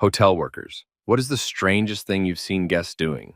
Hotel workers. What is the strangest thing you've seen guests doing?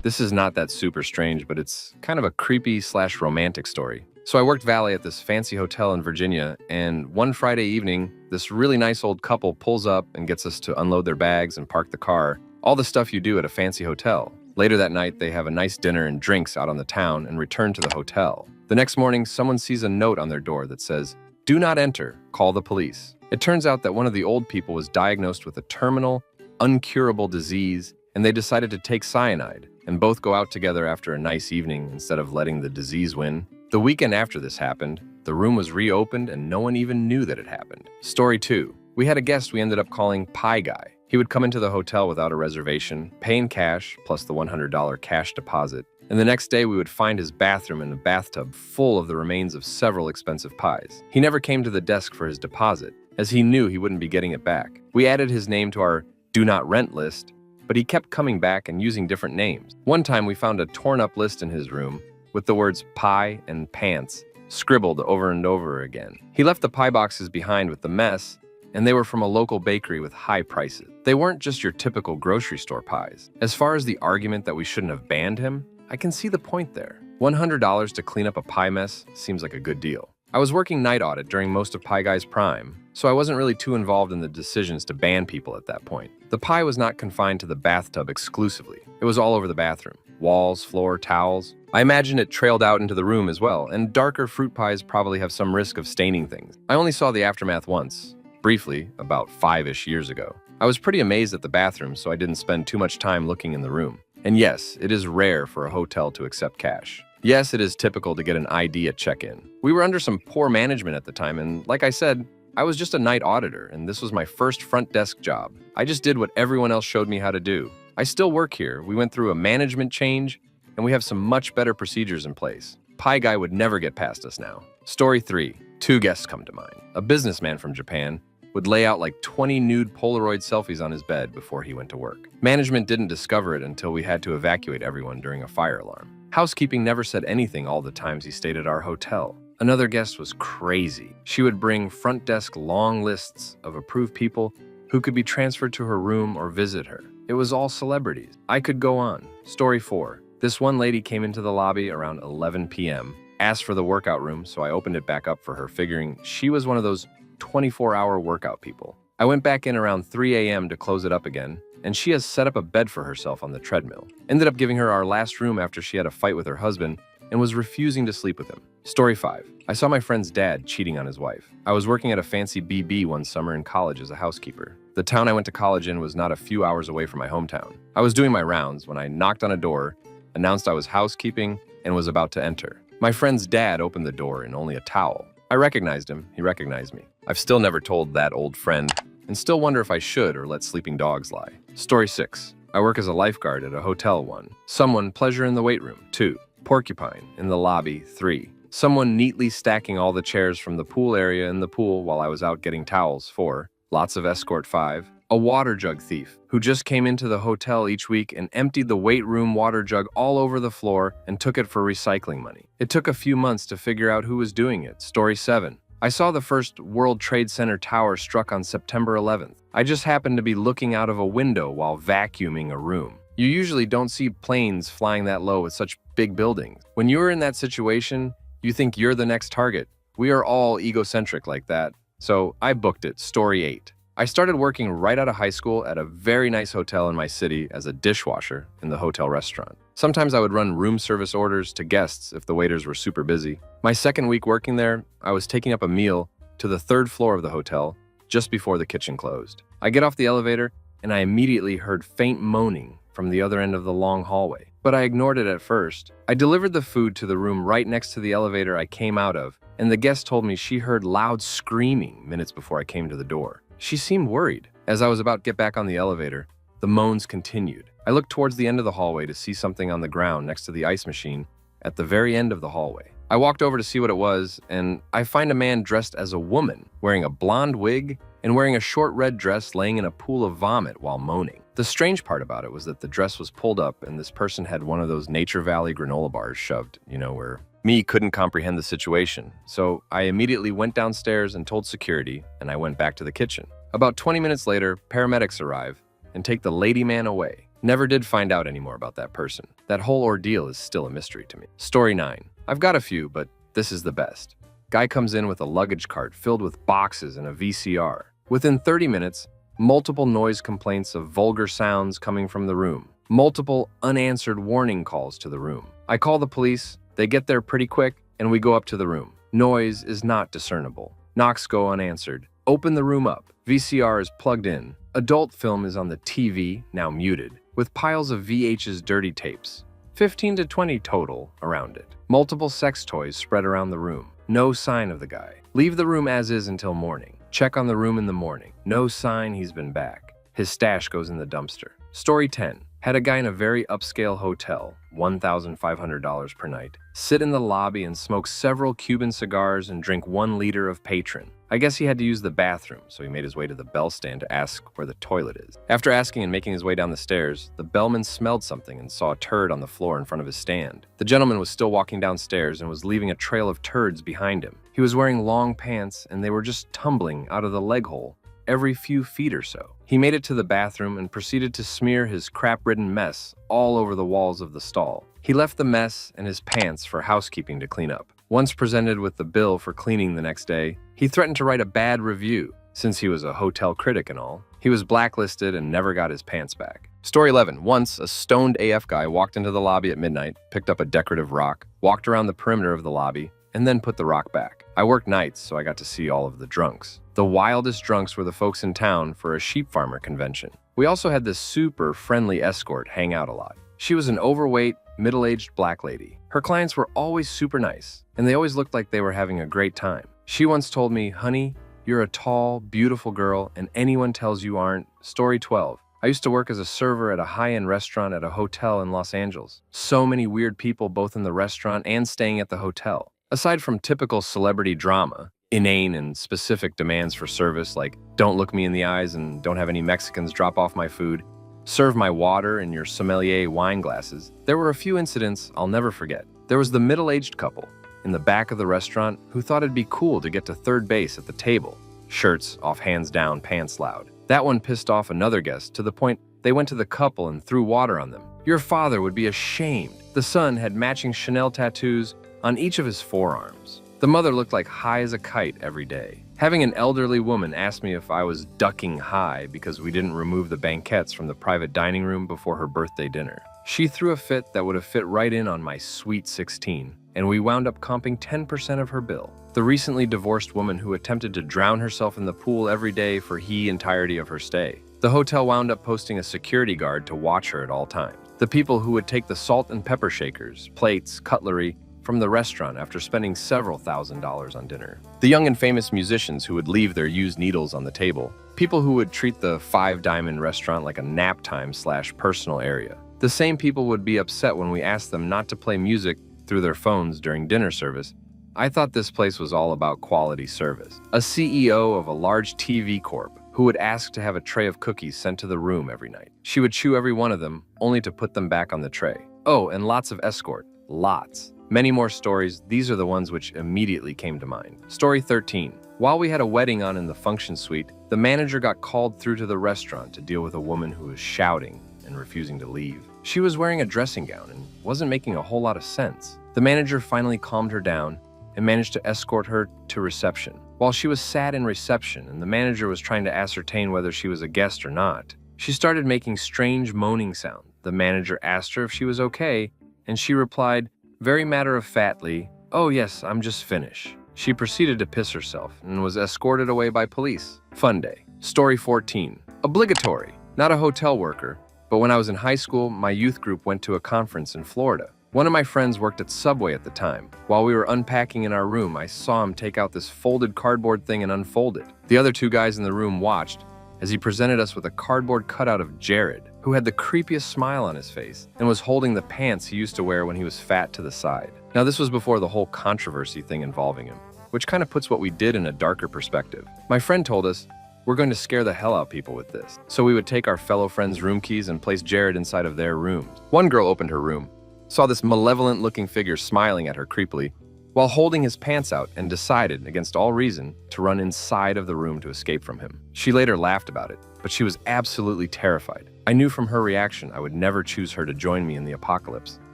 This is not that super strange, but it's kind of a creepy slash romantic story. So I worked valet at this fancy hotel in Virginia, and one Friday evening, this really nice old couple pulls up and gets us to unload their bags and park the car. All the stuff you do at a fancy hotel. Later that night, they have a nice dinner and drinks out on the town and return to the hotel. The next morning, someone sees a note on their door that says, "Do not enter, call the police." It turns out that one of the old people was diagnosed with a terminal, uncurable disease, and they decided to take cyanide and both go out together after a nice evening instead of letting the disease win. The weekend after this happened, the room was reopened and no one even knew that it happened. Story 2. We had a guest we ended up calling Pie Guy. He would come into the hotel without a reservation, pay in cash plus the $100 cash deposit, and the next day we would find his bathroom in a bathtub full of the remains of several expensive pies. He never came to the desk for his deposit, as he knew he wouldn't be getting it back. We added his name to our do not rent list, but he kept coming back and using different names. One time we found a torn up list in his room with the words pie and pants scribbled over and over again. He left the pie boxes behind with the mess, and they were from a local bakery with high prices. They weren't just your typical grocery store pies. As far as the argument that we shouldn't have banned him, I can see the point there. $100 to clean up a pie mess seems like a good deal. I was working night audit during most of Pie Guy's prime, so I wasn't really too involved in the decisions to ban people at that point. The pie was not confined to the bathtub exclusively. It was all over the bathroom. Walls, floor, towels. I imagine it trailed out into the room as well, and darker fruit pies probably have some risk of staining things. I only saw the aftermath once, briefly, about 5-ish years ago. I was pretty amazed at the bathroom, so I didn't spend too much time looking in the room. And yes, it is rare for a hotel to accept cash. Yes, it is typical to get an ID at check-in. We were under some poor management at the time, and like I said, I was just a night auditor, and this was my first front desk job. I just did what everyone else showed me how to do. I still work here. We went through a management change, and we have some much better procedures in place. Pie Guy would never get past us now. Story 3. 2 guests come to mind. A businessman from Japan would lay out like 20 nude Polaroid selfies on his bed before he went to work. Management didn't discover it until we had to evacuate everyone during a fire alarm. Housekeeping never said anything all the times he stayed at our hotel. Another guest was crazy. She would bring front desk long lists of approved people who could be transferred to her room or visit her. It was all celebrities. I could go on. Story 4. This one lady came into the lobby around 11 p.m., asked for the workout room, so I opened it back up for her, figuring she was one of those 24-hour workout people. I went back in around 3 a.m. to close it up again, and she has set up a bed for herself on the treadmill. Ended up giving her our last room after she had a fight with her husband and was refusing to sleep with him. Story 5. I saw my friend's dad cheating on his wife. I was working at a fancy BB one summer in college as a housekeeper. The town I went to college in was not a few hours away from my hometown. I was doing my rounds when I knocked on a door, announced I was housekeeping, and was about to enter. My friend's dad opened the door in only a towel. I recognized him. He recognized me. I've still never told that old friend, and still wonder if I should or let sleeping dogs lie. Story 6. I work as a lifeguard at a hotel. 1. Someone pleasure in the weight room. 2. Porcupine in the lobby. 3. Someone neatly stacking all the chairs from the pool area in the pool while I was out getting towels. 4. Lots of escort. 5. A water jug thief who just came into the hotel each week and emptied the weight room water jug all over the floor and took it for recycling money. It took a few months to figure out who was doing it. Story 7. I saw the first World Trade Center tower struck on September 11th. I just happened to be looking out of a window while vacuuming a room. You usually don't see planes flying that low with such big buildings. When you're in that situation, you think you're the next target. We are all egocentric like that. So I booked it. Story 8. I started working right out of high school at a very nice hotel in my city as a dishwasher in the hotel restaurant. Sometimes I would run room service orders to guests if the waiters were super busy. My second week working there, I was taking up a meal to the 3rd floor of the hotel just before the kitchen closed. I get off the elevator and I immediately heard faint moaning from the other end of the long hallway, but I ignored it at first. I delivered the food to the room right next to the elevator I came out of, and the guest told me she heard loud screaming minutes before I came to the door. She seemed worried. As I was about to get back on the elevator, the moans continued. I looked towards the end of the hallway to see something on the ground next to the ice machine at the very end of the hallway. I walked over to see what it was, and I find a man dressed as a woman, wearing a blonde wig and wearing a short red dress laying in a pool of vomit while moaning. The strange part about it was that the dress was pulled up and this person had one of those Nature Valley granola bars shoved, where me couldn't comprehend the situation. So I immediately went downstairs and told security, and I went back to the kitchen. About 20 minutes later, paramedics arrive and take the lady man away. Never did find out any more about that person. That whole ordeal is still a mystery to me. Story 9. I've got a few, but this is the best. Guy comes in with a luggage cart filled with boxes and a VCR. Within 30 minutes, multiple noise complaints of vulgar sounds coming from the room. Multiple unanswered warning calls to the room. I call the police, they get there pretty quick, and we go up to the room. Noise is not discernible. Knocks go unanswered. Open the room up. VCR is plugged in. Adult film is on the TV, now muted, with piles of VH's dirty tapes. 15 to 20 total around it. Multiple sex toys spread around the room. No sign of the guy. Leave the room as is until morning. Check on the room in the morning. No sign he's been back. His stash goes in the dumpster. Story 10. Had a guy in a very upscale hotel, $1,500 per night, sit in the lobby and smoke several Cuban cigars and drink 1 liter of Patron. I guess he had to use the bathroom, so he made his way to the bell stand to ask where the toilet is. After asking and making his way down the stairs, the bellman smelled something and saw a turd on the floor in front of his stand. The gentleman was still walking downstairs and was leaving a trail of turds behind him. He was wearing long pants and they were just tumbling out of the leg hole every few feet or so. He made it to the bathroom and proceeded to smear his crap-ridden mess all over the walls of the stall. He left the mess and his pants for housekeeping to clean up. Once presented with the bill for cleaning the next day, he threatened to write a bad review. Since he was a hotel critic and all, he was blacklisted and never got his pants back. Story 11. Once, a stoned AF guy walked into the lobby at midnight, picked up a decorative rock, walked around the perimeter of the lobby, and then put the rock back. I worked nights, so I got to see all of the drunks. The wildest drunks were the folks in town for a sheep farmer convention. We also had this super friendly escort hang out a lot. She was an overweight, middle-aged black lady. Her clients were always super nice, and they always looked like they were having a great time. She once told me, "Honey, you're a tall, beautiful girl, and anyone tells you aren't." Story 12. I used to work as a server at a high-end restaurant at a hotel in Los Angeles. So many weird people both in the restaurant and staying at the hotel. Aside from typical celebrity drama, inane and specific demands for service like don't look me in the eyes and don't have any Mexicans drop off my food, serve my water in your sommelier wine glasses, there were a few incidents I'll never forget. There was the middle-aged couple in the back of the restaurant who thought it'd be cool to get to third base at the table. Shirts off, hands down, pants loud. That one pissed off another guest to the point they went to the couple and threw water on them. Your father would be ashamed. The son had matching Chanel tattoos on each of his forearms. The mother looked like high as a kite every day. Having an elderly woman ask me if I was ducking high because we didn't remove the banquettes from the private dining room before her birthday dinner. She threw a fit that would have fit right in on my sweet 16, and we wound up comping 10% of her bill. The recently divorced woman who attempted to drown herself in the pool every day for the entirety of her stay. The hotel wound up posting a security guard to watch her at all times. The people who would take the salt and pepper shakers, plates, cutlery, from the restaurant after spending several $1,000s on dinner. The young and famous musicians who would leave their used needles on the table. People who would treat the Five Diamond restaurant like a nap time/personal area. The same people would be upset when we asked them not to play music through their phones during dinner service. I thought this place was all about quality service. A CEO of a large TV corp who would ask to have a tray of cookies sent to the room every night. She would chew every one of them, only to put them back on the tray. Oh, and lots of escort. Lots. Many more stories, these are the ones which immediately came to mind. Story 13. While we had a wedding on in the function suite, the manager got called through to the restaurant to deal with a woman who was shouting and refusing to leave. She was wearing a dressing gown and wasn't making a whole lot of sense. The manager finally calmed her down and managed to escort her to reception. While she was sat in reception and the manager was trying to ascertain whether she was a guest or not, she started making strange moaning sounds. The manager asked her if she was okay, and she replied, very matter-of-factly, "Oh yes, I'm just finished." She proceeded to piss herself and was escorted away by police. Fun day. Story 14. Obligatory. Not a hotel worker, but when I was in high school, my youth group went to a conference in Florida. One of my friends worked at Subway at the time. While we were unpacking in our room, I saw him take out this folded cardboard thing and unfold it. The other two guys in the room watched as he presented us with a cardboard cutout of Jared, who had the creepiest smile on his face and was holding the pants he used to wear when he was fat to the side. Now, this was before the whole controversy thing involving him, which kind of puts what we did in a darker perspective. My friend told us, "We're going to scare the hell out of people with this." So we would take our fellow friends' room keys and place Jared inside of their rooms. One girl opened her room, saw this malevolent-looking figure smiling at her creepily, while holding his pants out and decided, against all reason, to run inside of the room to escape from him. She later laughed about it, but she was absolutely terrified. I knew from her reaction I would never choose her to join me in the apocalypse.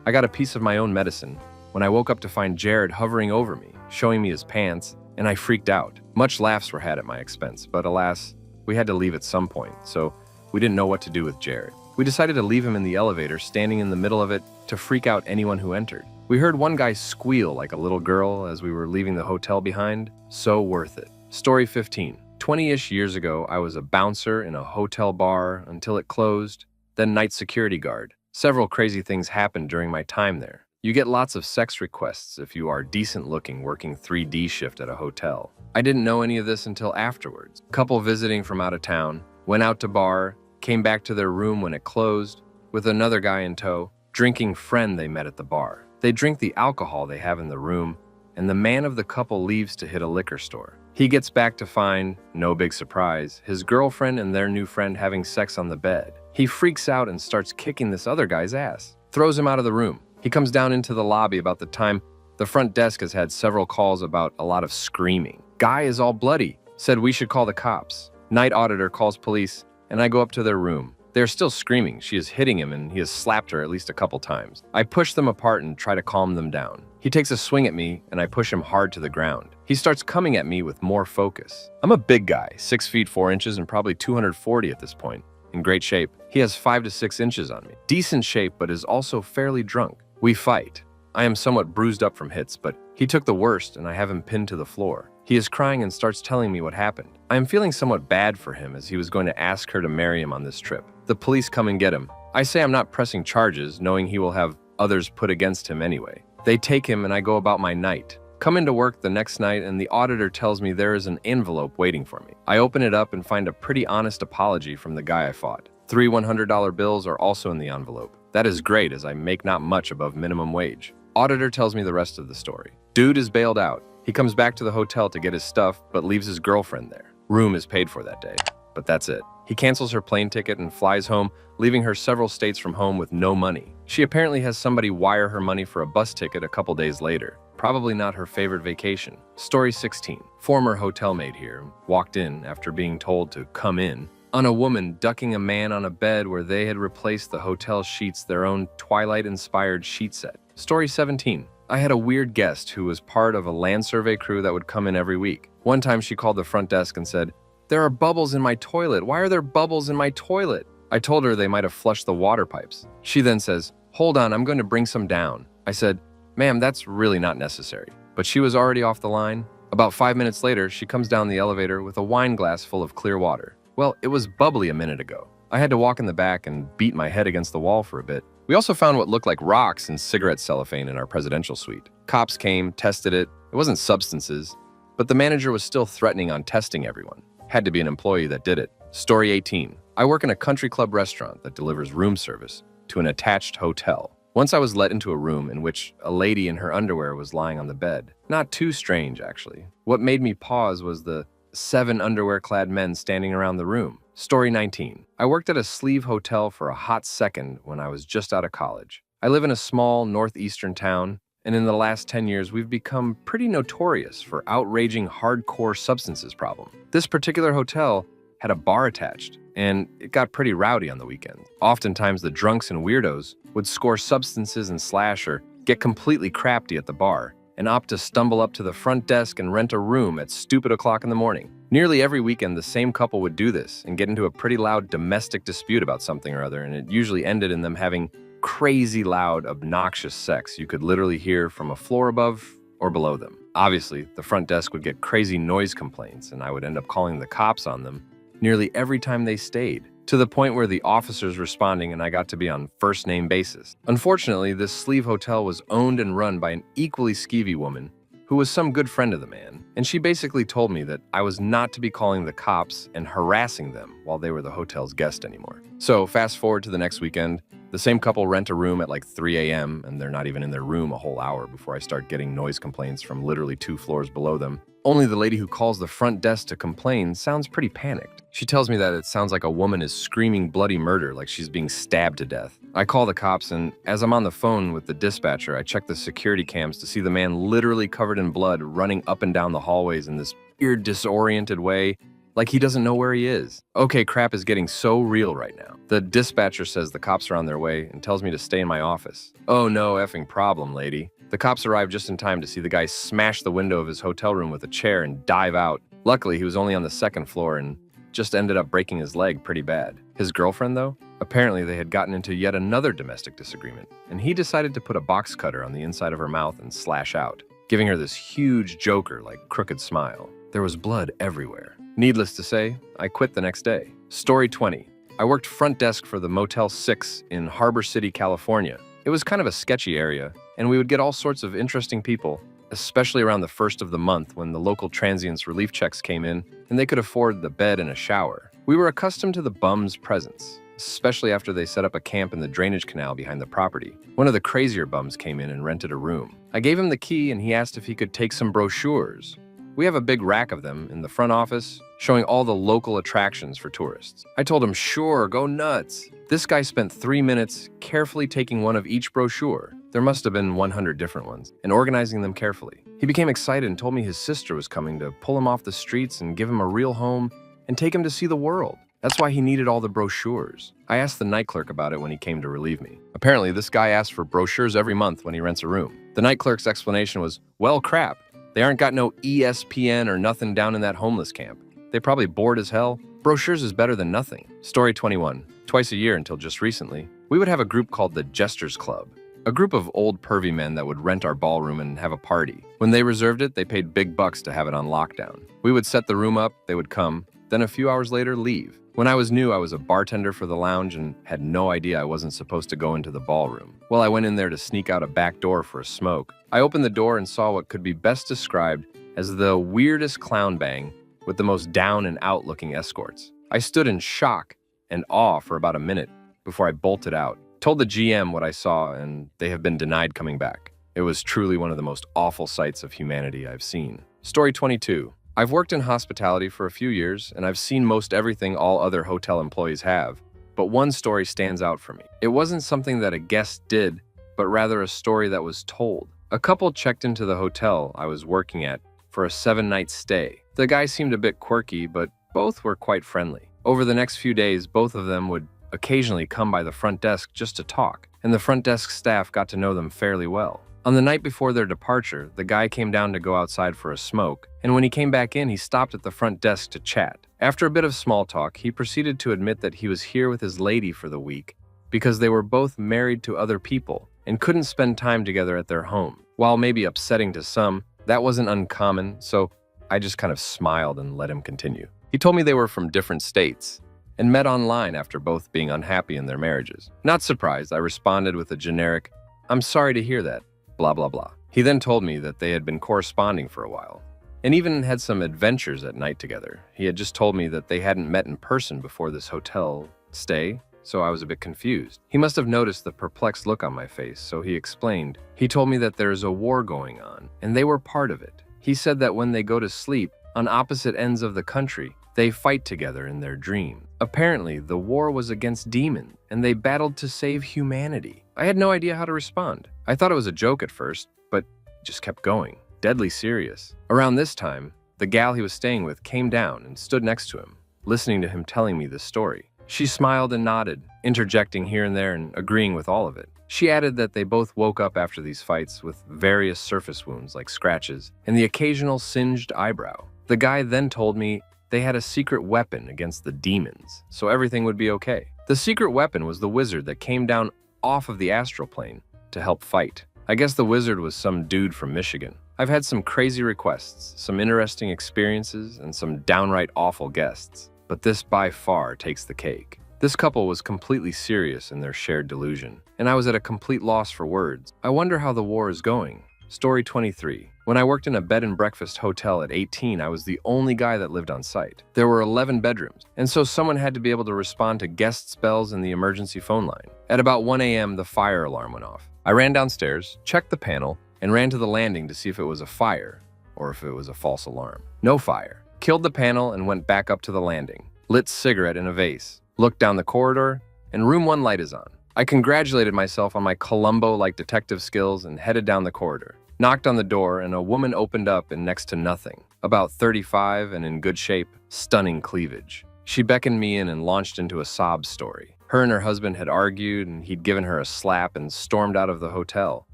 I got a piece of my own medicine when I woke up to find Jared hovering over me, showing me his pants, and I freaked out. Much laughs were had at my expense, but alas, we had to leave at some point, so we didn't know what to do with Jared. We decided to leave him in the elevator, standing in the middle of it, to freak out anyone who entered. We heard one guy squeal like a little girl as we were leaving the hotel behind. So worth it. Story 15. 20-ish years ago, I was a bouncer in a hotel bar until it closed, then night security guard. Several crazy things happened during my time there. You get lots of sex requests if you are decent looking working 3D shift at a hotel. I didn't know any of this until afterwards. Couple visiting from out of town, went out to bar, came back to their room when it closed, with another guy in tow, drinking friend they met at the bar. They drink the alcohol they have in the room, and the man of the couple leaves to hit a liquor store. He gets back to find, no big surprise, his girlfriend and their new friend having sex on the bed. He freaks out and starts kicking this other guy's ass, throws him out of the room. He comes down into the lobby about the time the front desk has had several calls about a lot of screaming. Guy is all bloody, said we should call the cops. Night auditor calls police, and I go up to their room. They're still screaming. She is hitting him and he has slapped her at least a couple times. I push them apart and try to calm them down. He takes a swing at me and I push him hard to the ground. He starts coming at me with more focus. I'm a big guy, 6 feet 4 inches and probably 240 at this point. In great shape. He has 5 to 6 inches on me. Decent shape, but is also fairly drunk. We fight. I am somewhat bruised up from hits, but he took the worst and I have him pinned to the floor. He is crying and starts telling me what happened. I am feeling somewhat bad for him as he was going to ask her to marry him on this trip. The police come and get him. I say I'm not pressing charges, knowing he will have others put against him anyway. They take him and I go about my night. Come into work the next night and the auditor tells me there is an envelope waiting for me. I open it up and find a pretty honest apology from the guy I fought. 3 $100 bills are also in the envelope. That is great as I make not much above minimum wage. Auditor tells me the rest of the story. Dude is bailed out. He comes back to the hotel to get his stuff, but leaves his girlfriend there. Room is paid for that day, but that's it. He cancels her plane ticket and flies home, leaving her several states from home with no money. She apparently has somebody wire her money for a bus ticket a couple days later. Probably not her favorite vacation. Story 16. Former hotel maid here walked in after being told to come in on a woman ducking a man on a bed where they had replaced the hotel sheets their own Twilight-inspired sheet set. Story 17. I had a weird guest who was part of a land survey crew that would come in every week. One time she called the front desk and said, "There are bubbles in my toilet. Why are there bubbles in my toilet?" I told her they might have flushed the water pipes. She then says, "Hold on, I'm going to bring some down." I said, "Ma'am, that's really not necessary." But she was already off the line. About 5 minutes later, she comes down the elevator with a wine glass full of clear water. Well, it was bubbly a minute ago. I had to walk in the back and beat my head against the wall for a bit. We also found what looked like rocks and cigarette cellophane in our presidential suite. Cops came, tested it. It wasn't substances, but the manager was still threatening on testing everyone. Had to be an employee that did it. Story 18. I work in a country club restaurant that delivers room service to an attached hotel. Once I was let into a room in which a lady in her underwear was lying on the bed. Not too strange, actually. What made me pause was the 7 underwear-clad men standing around the room. Story 19. I worked at a sleeve hotel for a hot second when I was just out of college. I live in a small northeastern town, and in the last 10 years, we've become pretty notorious for outraging hardcore substances problem. This particular hotel had a bar attached, and it got pretty rowdy on the weekends. Oftentimes, the drunks and weirdos would score substances and slash or get completely crafty at the bar, and opt to stumble up to the front desk and rent a room at stupid o'clock in the morning. Nearly every weekend, the same couple would do this and get into a pretty loud domestic dispute about something or other, and it usually ended in them having crazy loud, obnoxious sex you could literally hear from a floor above or below them. Obviously, the front desk would get crazy noise complaints, and I would end up calling the cops on them nearly every time they stayed, to the point where the officers responding and I got to be on first-name basis. Unfortunately, this sleeve hotel was owned and run by an equally skeevy woman who was some good friend of the man, and she basically told me that I was not to be calling the cops and harassing them while they were the hotel's guest anymore. So fast forward to the next weekend, The same couple rent a room at like 3 a.m., and they're not even in their room a whole hour before I start getting noise complaints from literally 2 floors below them. Only the lady who calls the front desk to complain sounds pretty panicked. She tells me that it sounds like a woman is screaming bloody murder, like she's being stabbed to death. I call the cops, and as I'm on the phone with the dispatcher, I check the security cams to see the man literally covered in blood running up and down the hallways in this weird, disoriented way, like he doesn't know where he is. Okay, crap is getting so real right now. The dispatcher says the cops are on their way and tells me to stay in my office. Oh, no effing problem, lady. The cops arrive just in time to see the guy smash the window of his hotel room with a chair and dive out. Luckily, he was only on the 2nd floor and just ended up breaking his leg pretty bad. His girlfriend, though? Apparently, they had gotten into yet another domestic disagreement, and he decided to put a box cutter on the inside of her mouth and slash out, giving her this huge Joker-like crooked smile. There was blood everywhere. Needless to say, I quit the next day. Story 20. I worked front desk for the Motel 6 in Harbor City, California. It was kind of a sketchy area, and we would get all sorts of interesting people, especially around the 1st of the month when the local transients relief checks came in and they could afford the bed and a shower. We were accustomed to the bums' presence, especially after they set up a camp in the drainage canal behind the property. One of the crazier bums came in and rented a room. I gave him the key and he asked if he could take some brochures. We have a big rack of them in the front office, showing all the local attractions for tourists. I told him, sure, go nuts. This guy spent 3 minutes carefully taking one of each brochure. There must have been 100 different ones, and organizing them carefully. He became excited and told me his sister was coming to pull him off the streets and give him a real home and take him to see the world. That's why he needed all the brochures. I asked the night clerk about it when he came to relieve me. Apparently, this guy asks for brochures every month when he rents a room. The night clerk's explanation was, well, crap. They aren't got no ESPN or nothing down in that homeless camp. They probably bored as hell. Brochures is better than nothing. Story 21. Twice a year until just recently, we would have a group called the Jesters Club. A group of old pervy men that would rent our ballroom and have a party. When they reserved it, they paid big bucks to have it on lockdown. We would set the room up, they would come, then a few hours later leave. When I was new, I was a bartender for the lounge and had no idea I wasn't supposed to go into the ballroom. Well, I went in there to sneak out a back door for a smoke. I opened the door and saw what could be best described as the weirdest clown bang with the most down and out looking escorts. I stood in shock and awe for about a minute before I bolted out. Told the GM what I saw and they have been denied coming back. It was truly one of the most awful sights of humanity I've seen. Story 22. I've worked in hospitality for a few years, and I've seen most everything all other hotel employees have. But one story stands out for me. It wasn't something that a guest did, but rather a story that was told. A couple checked into the hotel I was working at for a 7-night stay. The guy seemed a bit quirky, but both were quite friendly. Over the next few days, both of them would occasionally come by the front desk just to talk, and the front desk staff got to know them fairly well. On the night before their departure, the guy came down to go outside for a smoke, and when he came back in, he stopped at the front desk to chat. After a bit of small talk, he proceeded to admit that he was here with his lady for the week because they were both married to other people and couldn't spend time together at their home. While maybe upsetting to some, that wasn't uncommon, so I just kind of smiled and let him continue. He told me they were from different states and met online after both being unhappy in their marriages. Not surprised, I responded with a generic, "I'm sorry to hear that, blah, blah, blah." He then told me that they had been corresponding for a while and even had some adventures at night together. He had just told me that they hadn't met in person before this hotel stay, so I was a bit confused. He must have noticed the perplexed look on my face, so he explained. He told me that there is a war going on, and they were part of it. He said that when they go to sleep on opposite ends of the country, they fight together in their dream. Apparently, the war was against demons, and they battled to save humanity. I had no idea how to respond. I thought it was a joke at first, but it just kept going. Deadly serious. Around this time, the gal he was staying with came down and stood next to him, listening to him telling me this story. She smiled and nodded, interjecting here and there and agreeing with all of it. She added that they both woke up after these fights with various surface wounds like scratches and the occasional singed eyebrow. The guy then told me they had a secret weapon against the demons, so everything would be okay. The secret weapon was the wizard that came down off of the astral plane to help fight. I guess the wizard was some dude from Michigan. I've had some crazy requests, some interesting experiences, and some downright awful guests, but this by far takes the cake. This couple was completely serious in their shared delusion, and I was at a complete loss for words. I wonder how the war is going. Story 23. When I worked in a bed and breakfast hotel at 18, I was the only guy that lived on site. There were 11 bedrooms, and so someone had to be able to respond to guests' bells in the emergency phone line. At about 1 a.m., the fire alarm went off. I ran downstairs, checked the panel, and ran to the landing to see if it was a fire or if it was a false alarm. No fire. Killed the panel and went back up to the landing. Lit cigarette in a vase. Looked down the corridor, and room 1 light is on. I congratulated myself on my Columbo-like detective skills and headed down the corridor. Knocked on the door, and a woman opened up in next to nothing. About 35 and in good shape, stunning cleavage. She beckoned me in and launched into a sob story. Her and her husband had argued, and he'd given her a slap and stormed out of the hotel.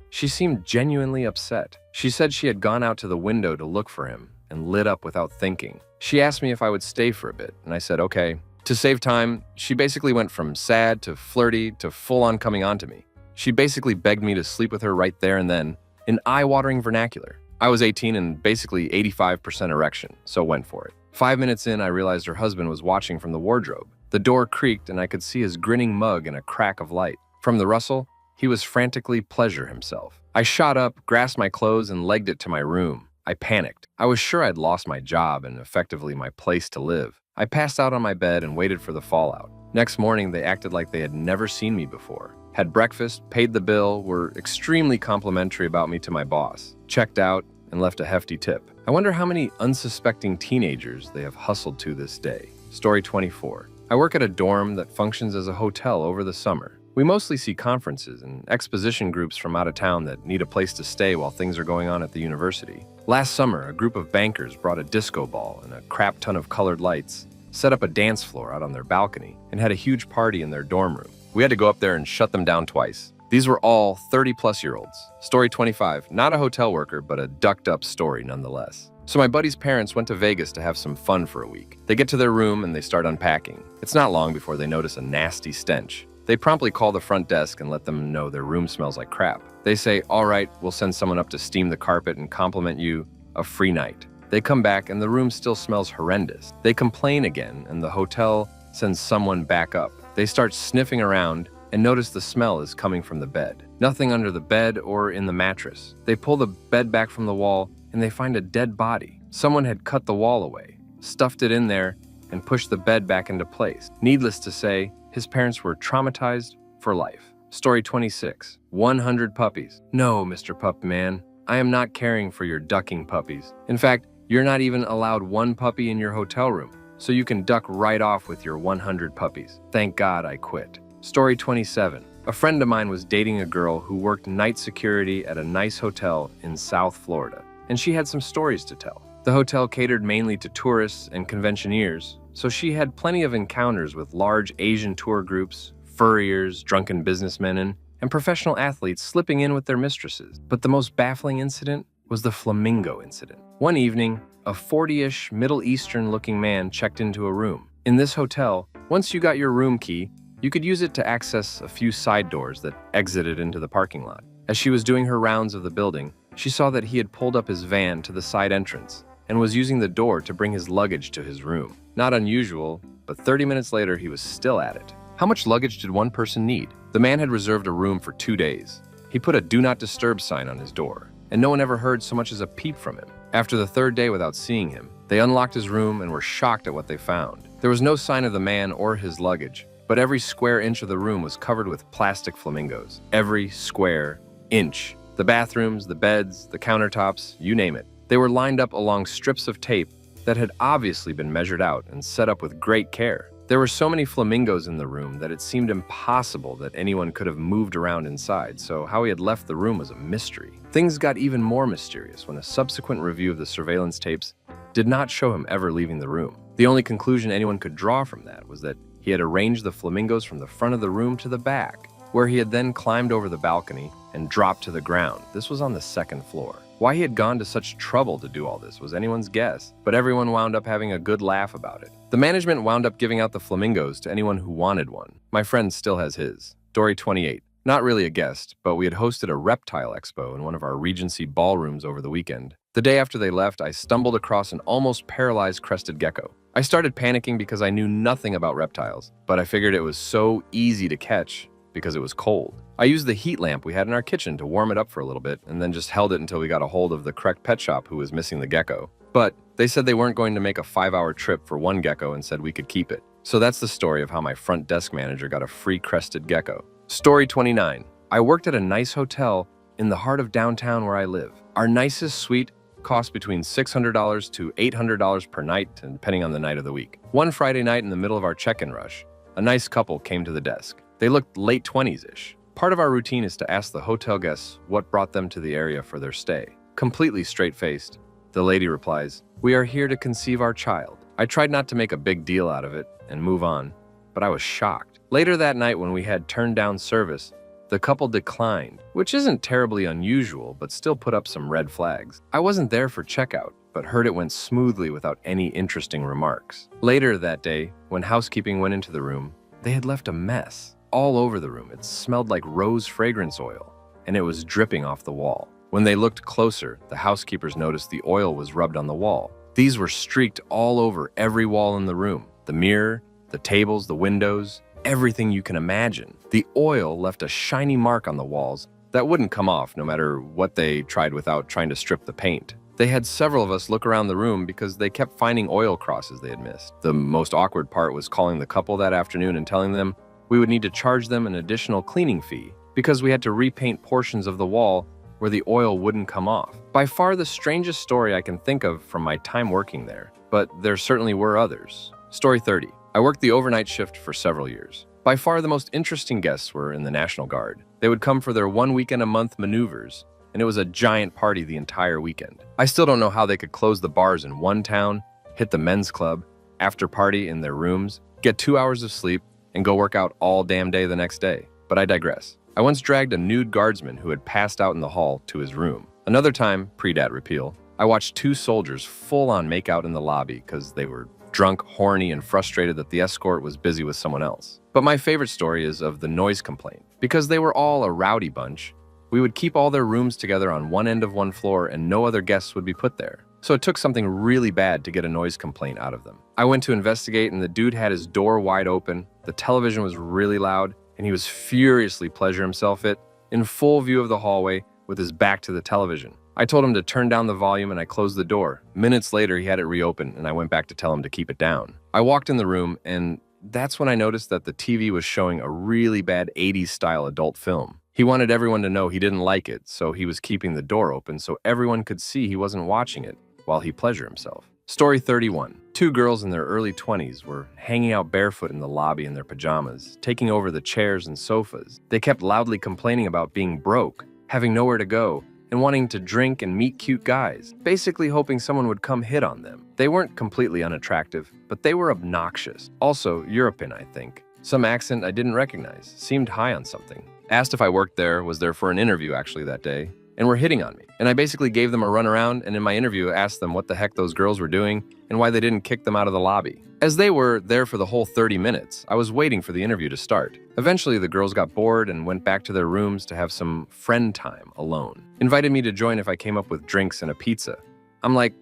She seemed genuinely upset. She said she had gone out to the window to look for him and lit up without thinking. She asked me if I would stay for a bit, and I said okay. To save time, she basically went from sad to flirty to full-on coming on to me. She basically begged me to sleep with her right there and then, in eye-watering vernacular. I was 18 and basically 85% erection, so went for it. 5 minutes in, I realized her husband was watching from the wardrobe. The door creaked and I could see his grinning mug in a crack of light. From the rustle, he was frantically pleasure himself. I shot up, grasped my clothes, and legged it to my room. I panicked. I was sure I'd lost my job and effectively my place to live. I passed out on my bed and waited for the fallout. Next morning, they acted like they had never seen me before. Had breakfast, paid the bill, were extremely complimentary about me to my boss, checked out, and left a hefty tip. I wonder how many unsuspecting teenagers they have hustled to this day. Story 24. I work at a dorm that functions as a hotel over the summer. We mostly see conferences and exposition groups from out of town that need a place to stay while things are going on at the university. Last summer, a group of bankers brought a disco ball and a crap ton of colored lights, set up a dance floor out on their balcony, and had a huge party in their dorm room. We had to go up there and shut them down twice. These were all 30-plus-year-olds. Story 25. Not a hotel worker, but a ducked-up story nonetheless. So my buddy's parents went to Vegas to have some fun for a week. They get to their room and they start unpacking. It's not long before they notice a nasty stench. They promptly call the front desk and let them know their room smells like crap. They say, all right, we'll send someone up to steam the carpet and compliment you a free night. They come back and the room still smells horrendous. They complain again and the hotel sends someone back up. They start sniffing around and notice the smell is coming from the bed. Nothing under the bed or in the mattress. They pull the bed back from the wall and they find a dead body. Someone had cut the wall away, stuffed it in there, and pushed the bed back into place. Needless to say, his parents were traumatized for life. Story 26. 100 puppies. No, Mr. Pup Man, I am not caring for your ducking puppies. In fact, you're not even allowed 1 puppy in your hotel room, so you can duck right off with your 100 puppies. Thank God I quit. Story 27. A friend of mine was dating a girl who worked night security at a nice hotel in South Florida, and she had some stories to tell. The hotel catered mainly to tourists and conventioneers, so she had plenty of encounters with large Asian tour groups, furriers, drunken businessmen, and professional athletes slipping in with their mistresses. But the most baffling incident was the flamingo incident. One evening, a 40-ish Middle Eastern-looking man checked into a room. In this hotel, once you got your room key, you could use it to access a few side doors that exited into the parking lot. As she was doing her rounds of the building, she saw that he had pulled up his van to the side entrance and was using the door to bring his luggage to his room. Not unusual, but 30 minutes later he was still at it. How much luggage did one person need? The man had reserved a room for 2 days. He put a "Do Not Disturb" sign on his door, and no one ever heard so much as a peep from him. After the 3rd day without seeing him, they unlocked his room and were shocked at what they found. There was no sign of the man or his luggage, but every square inch of the room was covered with plastic flamingos. Every square inch. The bathrooms, the beds, the countertops, you name it. They were lined up along strips of tape that had obviously been measured out and set up with great care. There were so many flamingos in the room that it seemed impossible that anyone could have moved around inside, so how he had left the room was a mystery. Things got even more mysterious when a subsequent review of the surveillance tapes did not show him ever leaving the room. The only conclusion anyone could draw from that was that he had arranged the flamingos from the front of the room to the back, where he had then climbed over the balcony and dropped to the ground. This was on the 2nd floor. Why he had gone to such trouble to do all this was anyone's guess, but everyone wound up having a good laugh about it. The management wound up giving out the flamingos to anyone who wanted one. My friend still has his. Story 28. Not really a guest, but we had hosted a reptile expo in one of our Regency ballrooms over the weekend. The day after they left, I stumbled across an almost paralyzed crested gecko. I started panicking because I knew nothing about reptiles, but I figured it was so easy to catch because it was cold. I used the heat lamp we had in our kitchen to warm it up for a little bit and then just held it until we got a hold of the correct pet shop who was missing the gecko. But they said they weren't going to make a 5-hour trip for one gecko and said we could keep it. So that's the story of how my front desk manager got a free crested gecko. Story 29. I worked at a nice hotel in the heart of downtown where I live. Our nicest suite cost between $600 to $800 per night, depending on the night of the week. One Friday night in the middle of our check-in rush, a nice couple came to the desk. They looked late 20s-ish. Part of our routine is to ask the hotel guests what brought them to the area for their stay. Completely straight-faced, the lady replies, "We are here to conceive our child." I tried not to make a big deal out of it and move on, but I was shocked. Later that night when we had turned down service, the couple declined, which isn't terribly unusual, but still put up some red flags. I wasn't there for checkout, but heard it went smoothly without any interesting remarks. Later that day, when housekeeping went into the room, they had left a mess all over the room. It smelled like rose fragrance oil, and it was dripping off the wall. When they looked closer, the housekeepers noticed the oil was rubbed on the wall. These were streaked all over every wall in the room. The mirror, the tables, the windows, everything you can imagine. The oil left a shiny mark on the walls that wouldn't come off no matter what they tried without trying to strip the paint. They had several of us look around the room because they kept finding oil crosses they had missed. The most awkward part was calling the couple that afternoon and telling them we would need to charge them an additional cleaning fee because we had to repaint portions of the wall where the oil wouldn't come off. By far the strangest story I can think of from my time working there, but there certainly were others. Story 30. I worked the overnight shift for several years. By far the most interesting guests were in the National Guard. They would come for their one weekend a month maneuvers, and it was a giant party the entire weekend. I still don't know how they could close the bars in one town, hit the men's club, after party in their rooms, get 2 hours of sleep, and go work out all damn day the next day. But I digress. I once dragged a nude guardsman who had passed out in the hall to his room. Another time, pre-dat repeal, I watched 2 soldiers full-on make out in the lobby because they were drunk, horny, and frustrated that the escort was busy with someone else. But my favorite story is of the noise complaint. Because they were all a rowdy bunch, we would keep all their rooms together on one end of one floor and no other guests would be put there. So it took something really bad to get a noise complaint out of them. I went to investigate and the dude had his door wide open, the television was really loud, and he was furiously pleasure himself it in full view of the hallway with his back to the television. I told him to turn down the volume and I closed the door. Minutes later, he had it reopened and I went back to tell him to keep it down. I walked in the room and that's when I noticed that the TV was showing a really bad 80s style adult film. He wanted everyone to know he didn't like it, so he was keeping the door open so everyone could see he wasn't watching it while he pleasured himself. Story 31. 2 girls in their early 20s were hanging out barefoot in the lobby in their pajamas, taking over the chairs and sofas. They kept loudly complaining about being broke, having nowhere to go, and wanting to drink and meet cute guys, basically hoping someone would come hit on them. They weren't completely unattractive, but they were obnoxious. Also, European, I think. Some accent I didn't recognize, seemed high on something. Asked if I worked there, was there for an interview actually that day, and were hitting on me. And I basically gave them a runaround, and in my interview asked them what the heck those girls were doing and why they didn't kick them out of the lobby. As they were there for the whole 30 minutes, I was waiting for the interview to start. Eventually, the girls got bored and went back to their rooms to have some friend time alone. Invited me to join if I came up with drinks and a pizza. I'm like,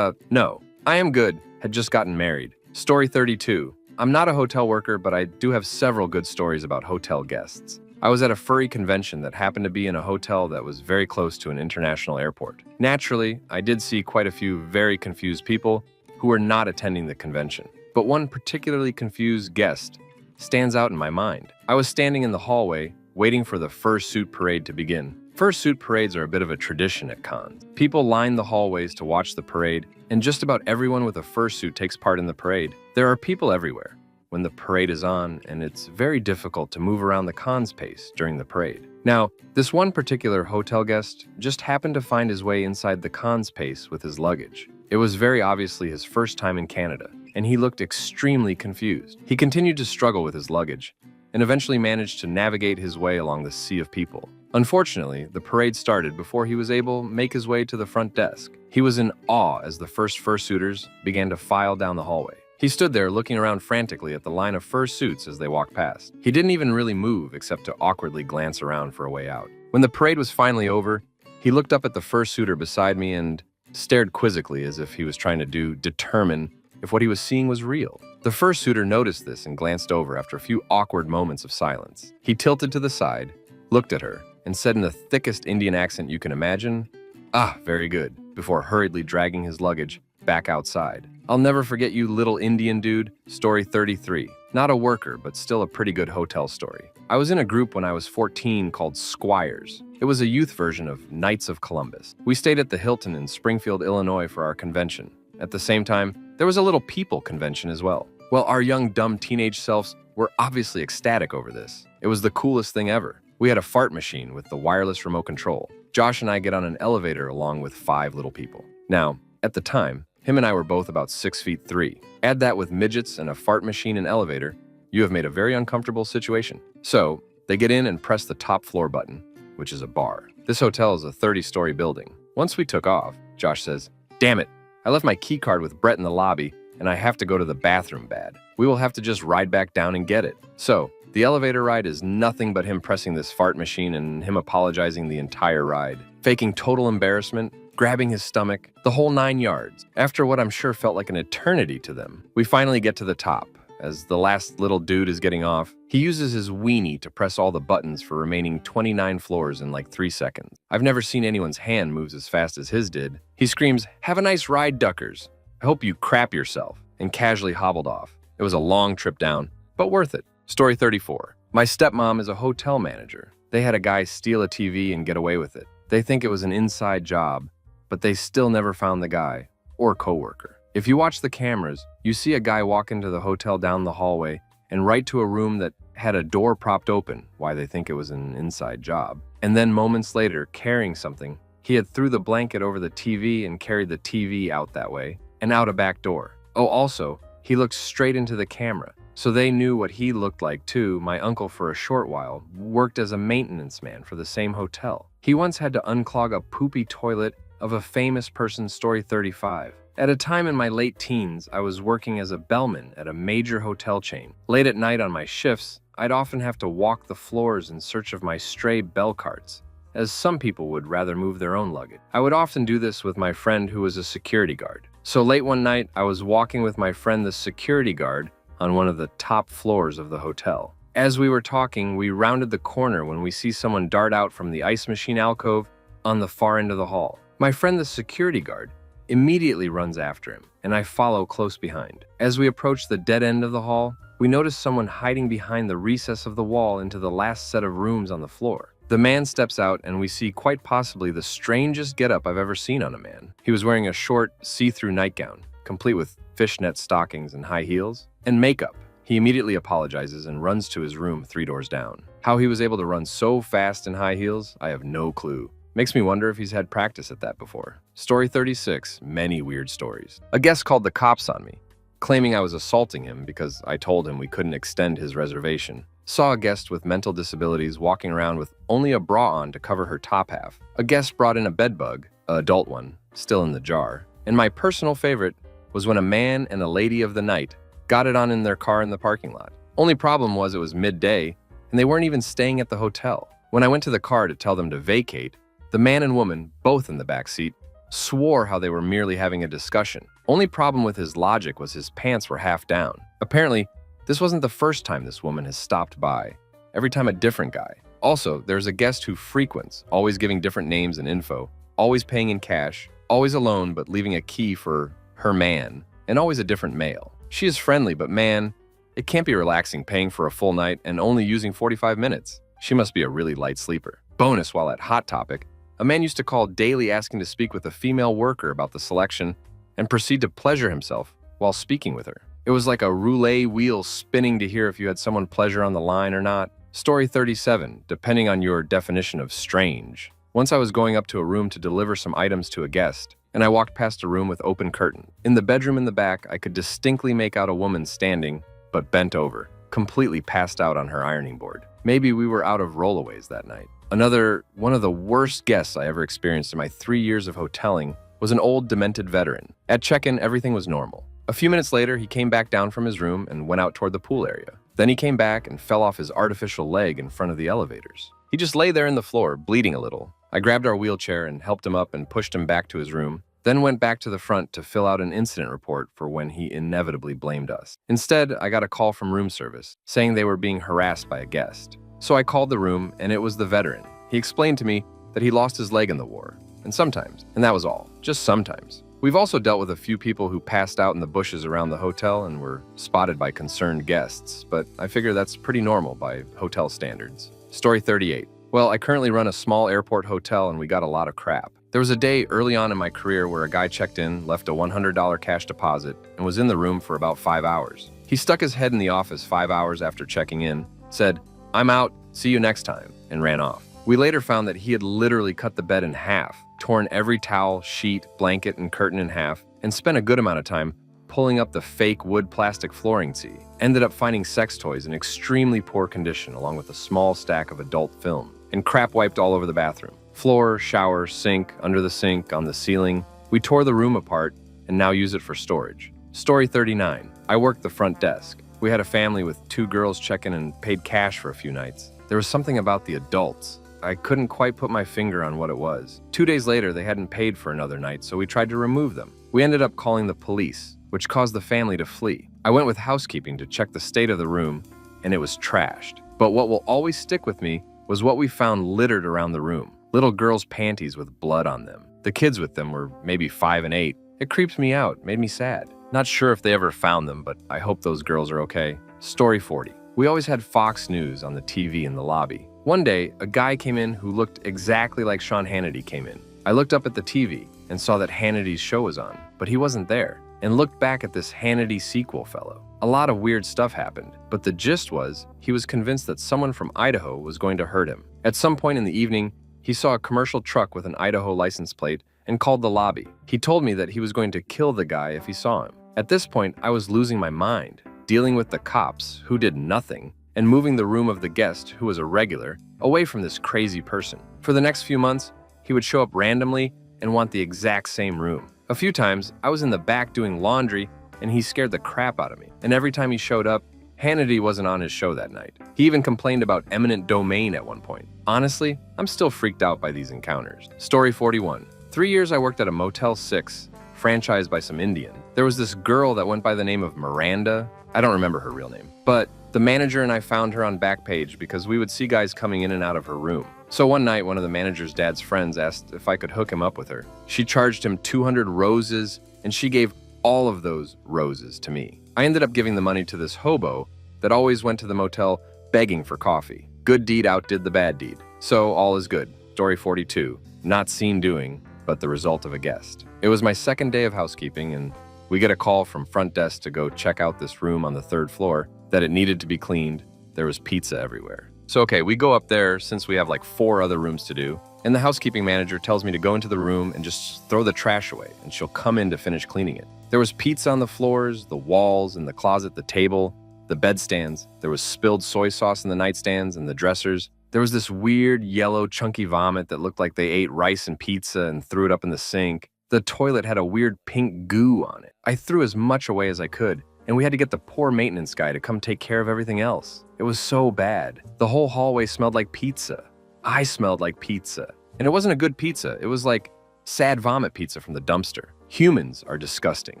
no, I am good, had just gotten married. Story 32. I'm not a hotel worker, but I do have several good stories about hotel guests. I was at a furry convention that happened to be in a hotel that was very close to an international airport. Naturally, I did see quite a few very confused people who were not attending the convention. But one particularly confused guest stands out in my mind. I was standing in the hallway, waiting for the fursuit parade to begin. Fursuit parades are a bit of a tradition at cons. People line the hallways to watch the parade, and just about everyone with a fursuit takes part in the parade. There are people everywhere when the parade is on, and it's very difficult to move around the con space during the parade. Now, this one particular hotel guest just happened to find his way inside the con space with his luggage. It was very obviously his first time in Canada, and he looked extremely confused. He continued to struggle with his luggage, and eventually managed to navigate his way along the sea of people. Unfortunately, the parade started before he was able to make his way to the front desk. He was in awe as the first fursuiters began to file down the hallway. He stood there looking around frantically at the line of fursuits as they walked past. He didn't even really move except to awkwardly glance around for a way out. When the parade was finally over, he looked up at the fursuiter beside me and stared quizzically as if he was trying to determine if what he was seeing was real. The fursuiter noticed this and glanced over after a few awkward moments of silence. He tilted to the side, looked at her, and said in the thickest Indian accent you can imagine, "Ah, very good," before hurriedly dragging his luggage back outside. I'll never forget you, little Indian dude. Story 33. Not a worker, but still a pretty good hotel story. I was in a group when I was 14 called Squires. It was a youth version of Knights of Columbus. We stayed at the Hilton in Springfield, Illinois for our convention. At the same time, there was a little people convention as well. Well, our young, dumb teenage selves were obviously ecstatic over this. It was the coolest thing ever. We had a fart machine with the wireless remote control. Josh and I get on an elevator along with 5 little people. Now, at the time, him and I were both about 6'3". Add that with midgets and a fart machine and elevator, you have made a very uncomfortable situation. So, they get in and press the top floor button, which is a bar. This hotel is a 30-story building. Once we took off, Josh says, "Damn it, I left my key card with Brett in the lobby, and I have to go to the bathroom bad. We will have to just ride back down and get it." So, the elevator ride is nothing but him pressing this fart machine and him apologizing the entire ride, faking total embarrassment, grabbing his stomach, the whole 9 yards. After what I'm sure felt like an eternity to them, we finally get to the top. As the last little dude is getting off, he uses his weenie to press all the buttons for remaining 29 floors in like 3 seconds. I've never seen anyone's hand moves as fast as his did. He screams, "Have a nice ride, duckers. I hope you crap yourself," and casually hobbled off. It was a long trip down, but worth it. Story 34. My stepmom is a hotel manager. They had a guy steal a TV and get away with it. They think it was an inside job, but they still never found the guy or coworker. If you watch the cameras, you see a guy walk into the hotel down the hallway and right to a room that had a door propped open, why they think it was an inside job. And then moments later, carrying something, he had threw the blanket over the TV and carried the TV out that way and out a back door. Oh, also, he looked straight into the camera. So they knew what he looked like too. My uncle, for a short while, worked as a maintenance man for the same hotel. He once had to unclog a poopy toilet of a famous person. Story 35. At a time in my late teens, I was working as a bellman at a major hotel chain. Late at night on my shifts, I'd often have to walk the floors in search of my stray bell carts, as some people would rather move their own luggage. I would often do this with my friend who was a security guard. So late one night, I was walking with my friend, the security guard, on one of the top floors of the hotel. As we were talking, we rounded the corner when we see someone dart out from the ice machine alcove on the far end of the hall. My friend, the security guard, immediately runs after him, and I follow close behind. As we approach the dead end of the hall, we notice someone hiding behind the recess of the wall into the last set of rooms on the floor. The man steps out, and we see quite possibly the strangest getup I've ever seen on a man. He was wearing a short, see-through nightgown, complete with fishnet stockings and high heels, and makeup. He immediately apologizes and runs to his room 3 doors down. How he was able to run so fast in high heels, I have no clue. Makes me wonder if he's had practice at that before. Story 36. Many weird stories. A guest called the cops on me, claiming I was assaulting him because I told him we couldn't extend his reservation. Saw a guest with mental disabilities walking around with only a bra on to cover her top half. A guest brought in a bed bug, an adult one, still in the jar. And my personal favorite was when a man and a lady of the night got it on in their car in the parking lot. Only problem was it was midday, and they weren't even staying at the hotel. When I went to the car to tell them to vacate, the man and woman, both in the back seat, swore how they were merely having a discussion. Only problem with his logic was his pants were half down. Apparently, this wasn't the first time this woman has stopped by. Every time a different guy. Also, there's a guest who frequents, always giving different names and info, always paying in cash, always alone but leaving a key for her man, and always a different male. She is friendly, but man, it can't be relaxing paying for a full night and only using 45 minutes. She must be a really light sleeper. Bonus, while at Hot Topic, a man used to call daily asking to speak with a female worker about the selection and proceed to pleasure himself while speaking with her. It was like a roulette wheel spinning to hear if you had someone pleasure on the line or not. Story 37, depending on your definition of strange. Once I was going up to a room to deliver some items to a guest, and I walked past a room with open curtain. In the bedroom in the back, I could distinctly make out a woman standing, but bent over, completely passed out on her ironing board. Maybe we were out of rollaways that night. One of the worst guests I ever experienced in my 3 years of hoteling was an old demented veteran. At check-in, everything was normal. A few minutes later, he came back down from his room and went out toward the pool area. Then he came back and fell off his artificial leg in front of the elevators. He just lay there in the floor, bleeding a little. I grabbed our wheelchair and helped him up and pushed him back to his room. then went back to the front to fill out an incident report for when he inevitably blamed us. Instead, I got a call from room service saying they were being harassed by a guest. So I called the room, and it was the veteran. He explained to me that he lost his leg in the war, and that was all, just sometimes. We've also dealt with a few people who passed out in the bushes around the hotel and were spotted by concerned guests, but I figure that's pretty normal by hotel standards. Story 38. Well, I currently run a small airport hotel and we got a lot of crap. There was a day early on in my career where a guy checked in, left a $100 cash deposit, and was in the room for about 5 hours. He stuck his head in the office 5 hours after checking in, said, "I'm out, see you next time," and ran off. We later found that he had literally cut the bed in half, torn every towel, sheet, blanket, and curtain in half, and spent a good amount of time pulling up the fake wood plastic flooring tee. Ended up finding sex toys in extremely poor condition along with a small stack of adult film, and crap wiped all over the bathroom. Floor, shower, sink, under the sink, on the ceiling. We tore the room apart and now use it for storage. Story 39. I worked the front desk. We had a family with 2 girls check in and paid cash for a few nights. There was something about the adults. I couldn't quite put my finger on what it was. 2 days later, they hadn't paid for another night, so we tried to remove them. We ended up calling the police, which caused the family to flee. I went with housekeeping to check the state of the room, and it was trashed. But what will always stick with me was what we found littered around the room. Little girls' panties with blood on them. The kids with them were maybe 5 and 8. It creeped me out, made me sad. Not sure if they ever found them, but I hope those girls are okay. Story 40. We always had Fox News on the TV in the lobby. One day, a guy came in who looked exactly like Sean Hannity came in. I looked up at the TV and saw that Hannity's show was on, but he wasn't there, and looked back at this Hannity sequel fellow. A lot of weird stuff happened, but the gist was he was convinced that someone from Idaho was going to hurt him. At some point in the evening, he saw a commercial truck with an Idaho license plate and called the lobby. He told me that he was going to kill the guy if he saw him. At this point, I was losing my mind, dealing with the cops, who did nothing, and moving the room of the guest, who was a regular, away from this crazy person. For the next few months, he would show up randomly and want the exact same room. A few times, I was in the back doing laundry, and he scared the crap out of me. And every time he showed up, Hannity wasn't on his show that night. He even complained about eminent domain at one point. Honestly, I'm still freaked out by these encounters. Story 41. 3 years I worked at a Motel 6, franchised by some Indian. There was this girl that went by the name of Miranda. I don't remember her real name, but the manager and I found her on Backpage because we would see guys coming in and out of her room. So one night, one of the manager's dad's friends asked if I could hook him up with her. She charged him 200 roses, and she gave all of those roses to me. I ended up giving the money to this hobo that always went to the motel begging for coffee. Good deed outdid the bad deed. So all is good. Story 42. Not seen doing, but the result of a guest. It was my second day of housekeeping, and we get a call from front desk to go check out this room on the 3rd floor, that it needed to be cleaned. There was pizza everywhere. So okay, we go up there since we have like 4 other rooms to do, and the housekeeping manager tells me to go into the room and just throw the trash away, and she'll come in to finish cleaning it. There was pizza on the floors, the walls, in the closet, the table, the bedstands. There was spilled soy sauce in the nightstands and the dressers. There was this weird yellow chunky vomit that looked like they ate rice and pizza and threw it up in the sink. The toilet had a weird pink goo on it. I threw as much away as I could, and we had to get the poor maintenance guy to come take care of everything else. It was so bad. The whole hallway smelled like pizza. I smelled like pizza. And it wasn't a good pizza. It was like sad vomit pizza from the dumpster. Humans are disgusting.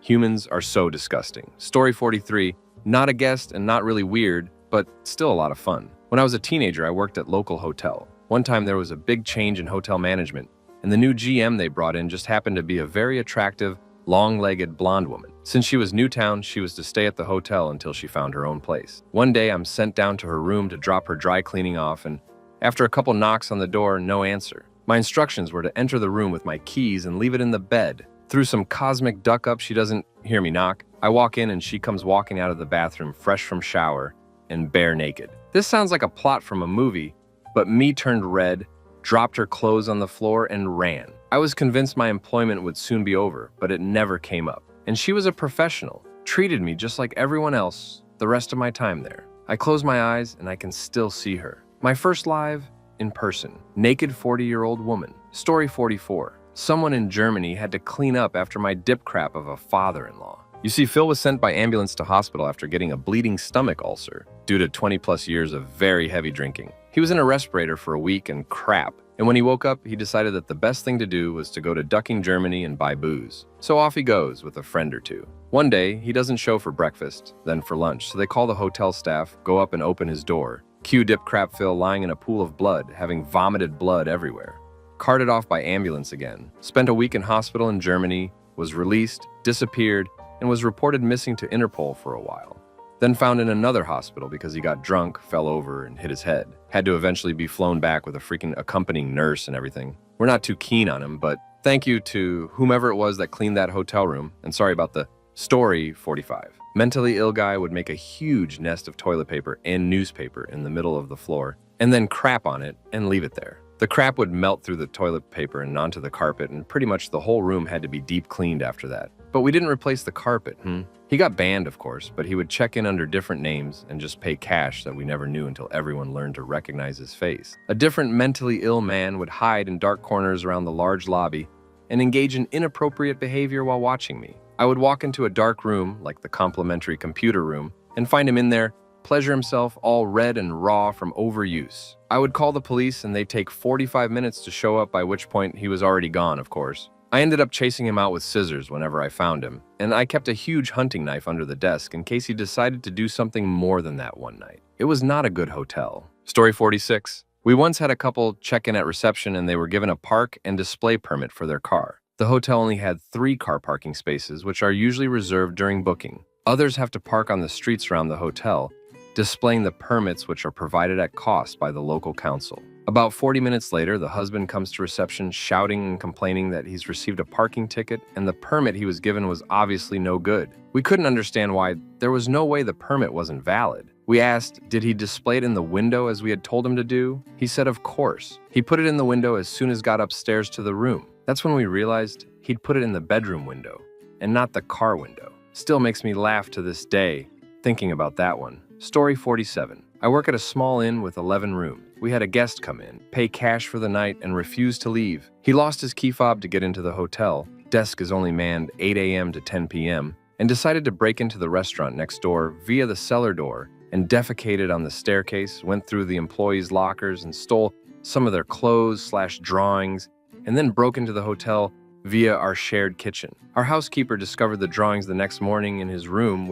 Humans are so disgusting. Story 43. Not a guest and not really weird, but still a lot of fun. When I was a teenager, I worked at local hotel. One time there was a big change in hotel management, and the new GM they brought in just happened to be a very attractive, long-legged blonde woman. Since she was Newtown, she was to stay at the hotel until she found her own place. One day, I'm sent down to her room to drop her dry cleaning off, and after a couple knocks on the door, no answer. My instructions were to enter the room with my keys and leave it in the bed. Through some cosmic duck-up, she doesn't hear me knock. I walk in and she comes walking out of the bathroom fresh from shower and bare naked. This sounds like a plot from a movie, but me turned red, dropped her clothes on the floor, and ran. I was convinced my employment would soon be over, but it never came up. And she was a professional, treated me just like everyone else the rest of my time there. I close my eyes and I can still see her. My first live in person, naked 40-year-old woman. Story 44. Someone in Germany had to clean up after my dip crap of a father-in-law. You see, Phil was sent by ambulance to hospital after getting a bleeding stomach ulcer due to 20+ years of very heavy drinking. He was in a respirator for a week and crap, And when he woke up, he decided that the best thing to do was to go to Ducking Germany and buy booze. So off he goes with a friend or two. One day, he doesn't show for breakfast, then for lunch, so they call the hotel staff, go up and open his door. Q-Dip Crapfill lying in a pool of blood, having vomited blood everywhere. Carted off by ambulance again. Spent a week in hospital in Germany, was released, disappeared, and was reported missing to Interpol for a while. Then found in another hospital because he got drunk, fell over, and hit his head. Had to eventually be flown back with a freaking accompanying nurse and everything. We're not too keen on him, but thank you to whomever it was that cleaned that hotel room, and sorry about the story 45. Mentally ill guy would make a huge nest of toilet paper and newspaper in the middle of the floor, and then crap on it and leave it there. The crap would melt through the toilet paper and onto the carpet, and pretty much the whole room had to be deep cleaned after that. But we didn't replace the carpet, He got banned, of course, but he would check in under different names and just pay cash that we never knew until everyone learned to recognize his face. A different mentally ill man would hide in dark corners around the large lobby and engage in inappropriate behavior while watching me. I would walk into a dark room, like the complimentary computer room, and find him in there, pleasure himself all red and raw from overuse. I would call the police and they'd take 45 minutes to show up, by which point he was already gone, of course. I ended up chasing him out with scissors whenever I found him, and I kept a huge hunting knife under the desk in case he decided to do something more than that one night. It was not a good hotel. Story 46. We once had a couple check in at reception and they were given a park and display permit for their car. The hotel only had 3 car parking spaces, which are usually reserved during booking. Others have to park on the streets around the hotel, displaying the permits which are provided at cost by the local council. About 40 minutes later, the husband comes to reception shouting and complaining that he's received a parking ticket and the permit he was given was obviously no good. We couldn't understand why. There was no way the permit wasn't valid. We asked, did he display it in the window as we had told him to do? He said, of course. He put it in the window as soon as got upstairs to the room. That's when we realized he'd put it in the bedroom window and not the car window. Still makes me laugh to this day thinking about that one. Story 47. I work at a small inn with 11 rooms. We had a guest come in, pay cash for the night, and refuse to leave. He lost his key fob to get into the hotel. Desk is only manned 8 a.m. to 10 p.m. and decided to break into the restaurant next door via the cellar door and defecated on the staircase, went through the employees' lockers and stole some of their clothes/drawings, and then broke into the hotel via our shared kitchen. Our housekeeper discovered the drawings the next morning in his room,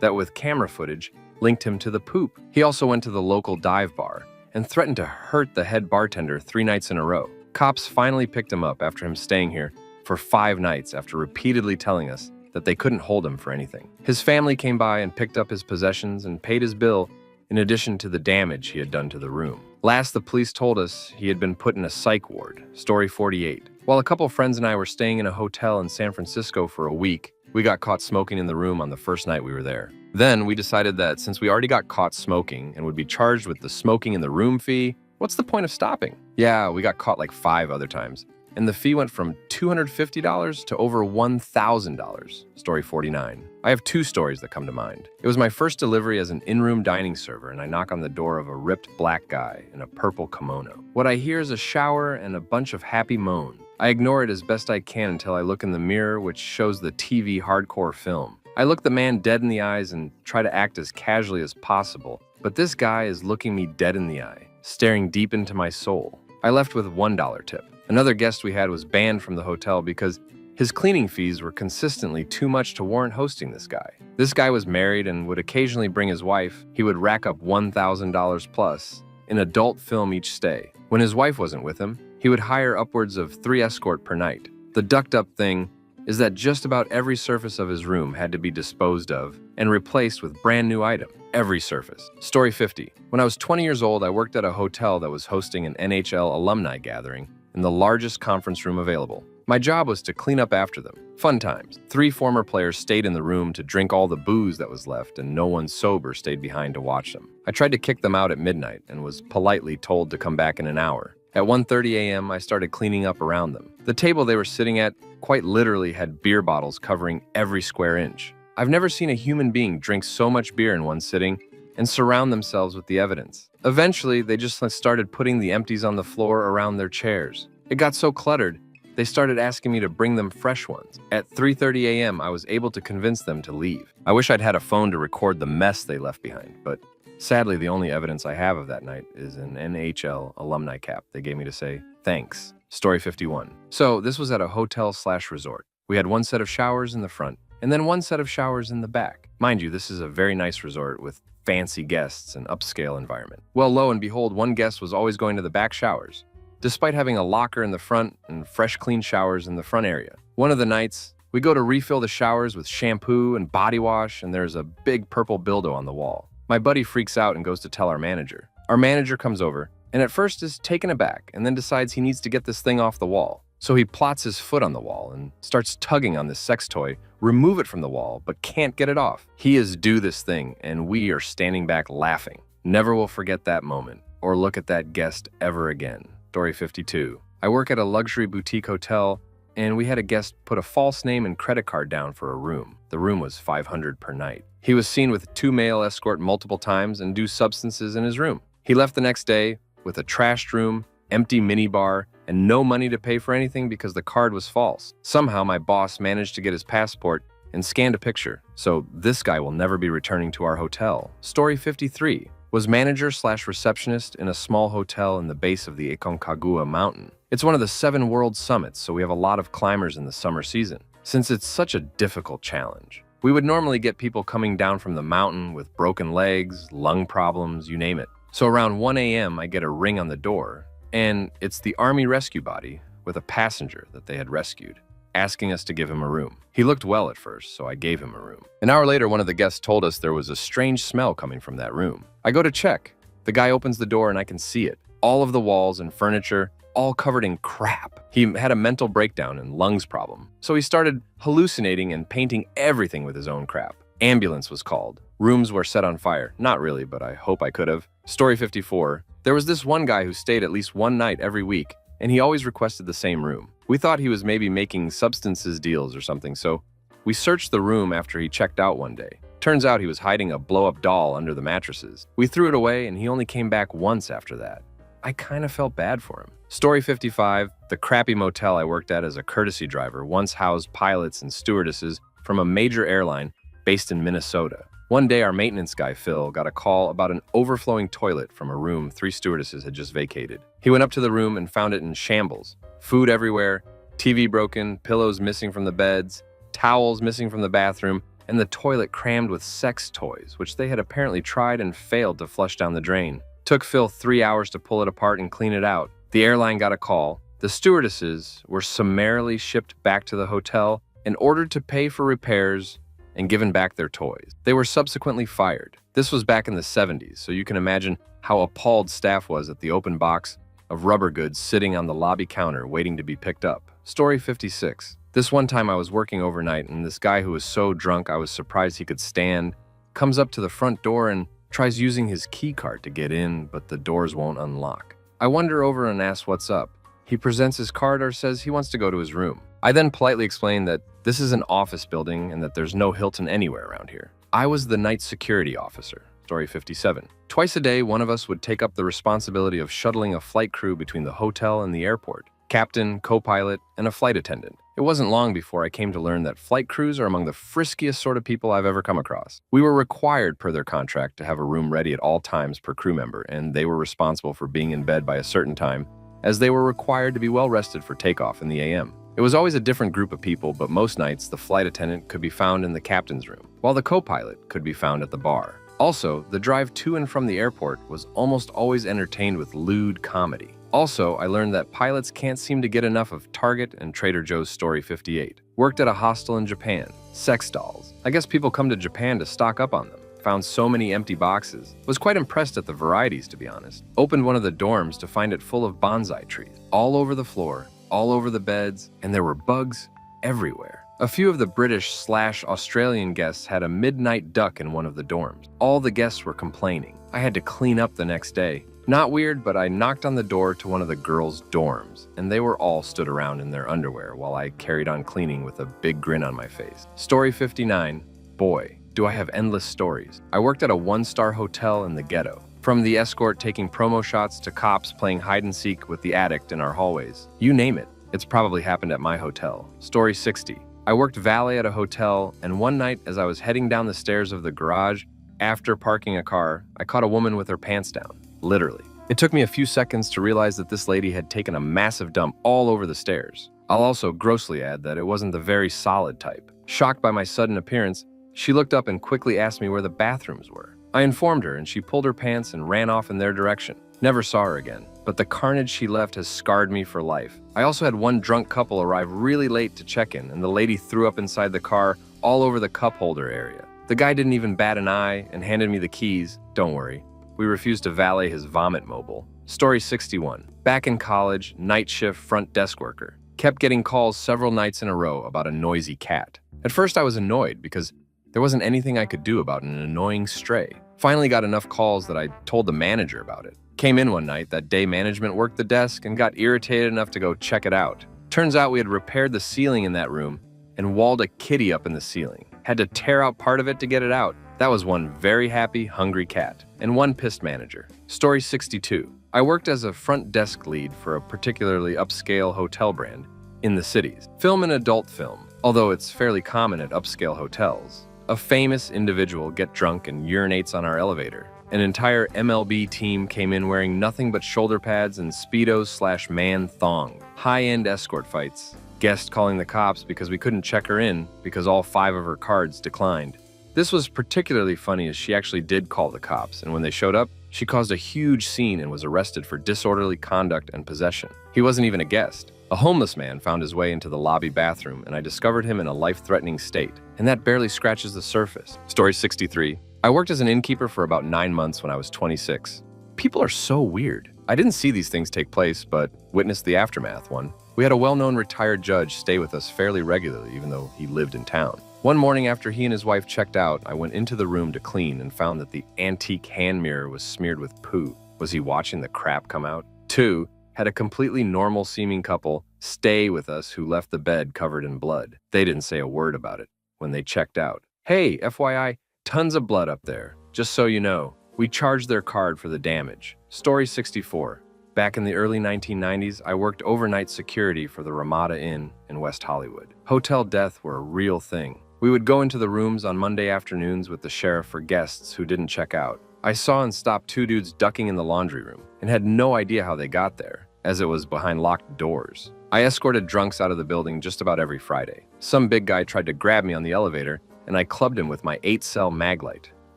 that with camera footage, linked him to the poop. He also went to the local dive bar and threatened to hurt the head bartender 3 nights in a row. Cops finally picked him up after him staying here for 5 nights after repeatedly telling us that they couldn't hold him for anything. His family came by and picked up his possessions and paid his bill in addition to the damage he had done to the room. Last, the police told us he had been put in a psych ward. Story 48. While a couple friends and I were staying in a hotel in San Francisco for a week, we got caught smoking in the room on the first night we were there. Then we decided that since we already got caught smoking and would be charged with the smoking in the room fee, what's the point of stopping? Yeah, we got caught like 5 other times, and the fee went from $250 to over $1,000. Story 49. I have 2 stories that come to mind. It was my first delivery as an in-room dining server, and I knock on the door of a ripped black guy in a purple kimono. What I hear is a shower and a bunch of happy moans. I ignore it as best I can until I look in the mirror, which shows the TV hardcore film. I look the man dead in the eyes and try to act as casually as possible, but this guy is looking me dead in the eye, staring deep into my soul. I left with $1 tip. Another guest we had was banned from the hotel because his cleaning fees were consistently too much to warrant hosting this guy. This guy was married and would occasionally bring his wife. He would rack up $1,000 plus in adult film each stay. When his wife wasn't with him, he would hire upwards of 3 escorts per night. The ducked-up thing is that just about every surface of his room had to be disposed of and replaced with brand new item. Every surface. Story 50. When I was 20 years old, I worked at a hotel that was hosting an NHL alumni gathering in the largest conference room available. My job was to clean up after them. Fun times. 3 former players stayed in the room to drink all the booze that was left, and no one sober stayed behind to watch them. I tried to kick them out at midnight and was politely told to come back in an hour. At 1:30 a.m., I started cleaning up around them. The table they were sitting at quite literally had beer bottles covering every square inch. I've never seen a human being drink so much beer in one sitting and surround themselves with the evidence. Eventually, they just started putting the empties on the floor around their chairs. It got so cluttered, they started asking me to bring them fresh ones. At 3:30 a.m., I was able to convince them to leave. I wish I'd had a phone to record the mess they left behind, but Sadly, the only evidence I have of that night is an NHL alumni cap they gave me to say, thanks. Story 51. So this was at a hotel/resort. We had one set of showers in the front, and then one set of showers in the back. Mind you, this is a very nice resort with fancy guests and upscale environment. Well, lo and behold, one guest was always going to the back showers, despite having a locker in the front and fresh, clean showers in the front area. One of the nights, we go to refill the showers with shampoo and body wash, and there's a big purple dildo on the wall. My buddy freaks out and goes to tell our manager. Our manager comes over, and at first is taken aback, and then decides he needs to get this thing off the wall. So he plots his foot on the wall and starts tugging on this sex toy, remove it from the wall, but can't get it off. He is do this thing, and we are standing back laughing. Never will forget that moment, or look at that guest ever again. Story 52. I work at a luxury boutique hotel, and we had a guest put a false name and credit card down for a room. The room was $500 per night. He was seen with 2 male escort multiple times and do substances in his room. He left the next day with a trashed room, empty minibar, and no money to pay for anything because the card was false. Somehow my boss managed to get his passport and scanned a picture, so this guy will never be returning to our hotel. Story 53. Was manager/receptionist in a small hotel in the base of the Aconcagua mountain. It's one of the 7 world summits, so we have a lot of climbers in the summer season. Since it's such a difficult challenge, we would normally get people coming down from the mountain with broken legs, lung problems, you name it. So around 1 a.m. I get a ring on the door, and it's the Army rescue body with a passenger that they had rescued, asking us to give him a room. He looked well at first, so I gave him a room. An hour later, one of the guests told us there was a strange smell coming from that room. I go to check. The guy opens the door and I can see it. All of the walls and furniture, all covered in crap. He had a mental breakdown and lungs problem, so he started hallucinating and painting everything with his own crap. Ambulance was called. Rooms were set on fire. Not really, but I hope I could have. Story 54. There was this one guy who stayed at least one night every week, and he always requested the same room. We thought he was maybe making substances deals or something, so we searched the room after he checked out one day. Turns out he was hiding a blow-up doll under the mattresses. We threw it away, and he only came back once after that. I kind of felt bad for him. Story 55. The crappy motel I worked at as a courtesy driver once housed pilots and stewardesses from a major airline based in Minnesota. One day, our maintenance guy, Phil, got a call about an overflowing toilet from a room 3 stewardesses had just vacated. He went up to the room and found it in shambles. Food everywhere, TV broken, pillows missing from the beds, towels missing from the bathroom, and the toilet crammed with sex toys, which they had apparently tried and failed to flush down the drain. Took Phil 3 hours to pull it apart and clean it out. The airline got a call. The stewardesses were summarily shipped back to the hotel and ordered to pay for repairs and given back their toys. They were subsequently fired. This was back in the 70s, so you can imagine how appalled staff was at the open box of rubber goods sitting on the lobby counter waiting to be picked up. Story 56. This one time I was working overnight, and this guy who was so drunk I was surprised he could stand, comes up to the front door and tries using his key card to get in, but the doors won't unlock. I wander over and ask what's up. He presents his card or says he wants to go to his room. I then politely explain that this is an office building and that there's no Hilton anywhere around here. I was the night security officer. Story 57. Twice a day, one of us would take up the responsibility of shuttling a flight crew between the hotel and the airport. Captain, co-pilot, and a flight attendant. It wasn't long before I came to learn that flight crews are among the friskiest sort of people I've ever come across. We were required per their contract to have a room ready at all times per crew member, and they were responsible for being in bed by a certain time, as they were required to be well rested for takeoff in the AM. It was always a different group of people, but most nights the flight attendant could be found in the captain's room, while the co-pilot could be found at the bar. Also, the drive to and from the airport was almost always entertained with lewd comedy. Also, I learned that pilots can't seem to get enough of Target and Trader Joe's. Story 58. Worked at a hostel in Japan. Sex dolls. I guess people come to Japan to stock up on them. Found so many empty boxes. Was quite impressed at the varieties, to be honest. Opened one of the dorms to find it full of bonsai trees. All over the floor, all over the beds, and there were bugs everywhere. A few of the British/Australian guests had a midnight duck in one of the dorms. All the guests were complaining. I had to clean up the next day. Not weird, but I knocked on the door to one of the girls' dorms, and they were all stood around in their underwear while I carried on cleaning with a big grin on my face. Story 59. Boy, do I have endless stories. I worked at a 1-star hotel in the ghetto. From the escort taking promo shots to cops playing hide and seek with the addict in our hallways. You name it, it's probably happened at my hotel. Story 60. I worked valet at a hotel, and one night as I was heading down the stairs of the garage, After parking a car, I caught a woman with her pants down, literally. It took me a few seconds to realize that this lady had taken a massive dump all over the stairs. I'll also grossly add that it wasn't the very solid type. Shocked by my sudden appearance, she looked up and quickly asked me where the bathrooms were. I informed her and she pulled her pants and ran off in their direction. Never saw her again, but the carnage she left has scarred me for life. I also had one drunk couple arrive really late to check in, and the lady threw up inside the car all over the cup holder area. The guy didn't even bat an eye and handed me the keys. Don't worry, we refused to valet his vomit mobile. Story 61. Back in college, night shift front desk worker. Kept getting calls several nights in a row about a noisy cat. At first I was annoyed because there wasn't anything I could do about an annoying stray. Finally got enough calls that I told the manager about it. Came in one night that day, management worked the desk and got irritated enough to go check it out. Turns out we had repaired the ceiling in that room and walled a kitty up in the ceiling. Had to tear out part of it to get it out. That was one very happy, hungry cat, and one pissed manager. Story 62. I worked as a front desk lead for a particularly upscale hotel brand in the cities. Film an adult film, although it's fairly common at upscale hotels. A famous individual get drunk and urinates on our elevator. An entire MLB team came in wearing nothing but shoulder pads and Speedos/man thong. High-end escort fights. Guest calling the cops because we couldn't check her in because all 5 of her cards declined. This was particularly funny as she actually did call the cops, and when they showed up, she caused a huge scene and was arrested for disorderly conduct and possession. He wasn't even a guest. A homeless man found his way into the lobby bathroom, and I discovered him in a life-threatening state, and that barely scratches the surface. Story 63. I worked as an innkeeper for about 9 months when I was 26. People are so weird. I didn't see these things take place, but witnessed the aftermath one. We had a well-known retired judge stay with us fairly regularly, even though he lived in town. One morning after he and his wife checked out, I went into the room to clean and found that the antique hand mirror was smeared with poo. Was he watching the crap come out? 2. Had a completely normal-seeming couple stay with us who left the bed covered in blood. They didn't say a word about it when they checked out. Hey, FYI, tons of blood up there. Just so you know, we charged their card for the damage. Story 64. Back in the early 1990s, I worked overnight security for the Ramada Inn in West Hollywood. Hotel death were a real thing. We would go into the rooms on Monday afternoons with the sheriff for guests who didn't check out. I saw and stopped 2 dudes ducking in the laundry room and had no idea how they got there, as it was behind locked doors. I escorted drunks out of the building just about every Friday. Some big guy tried to grab me on the elevator, and I clubbed him with my 8-cell maglite.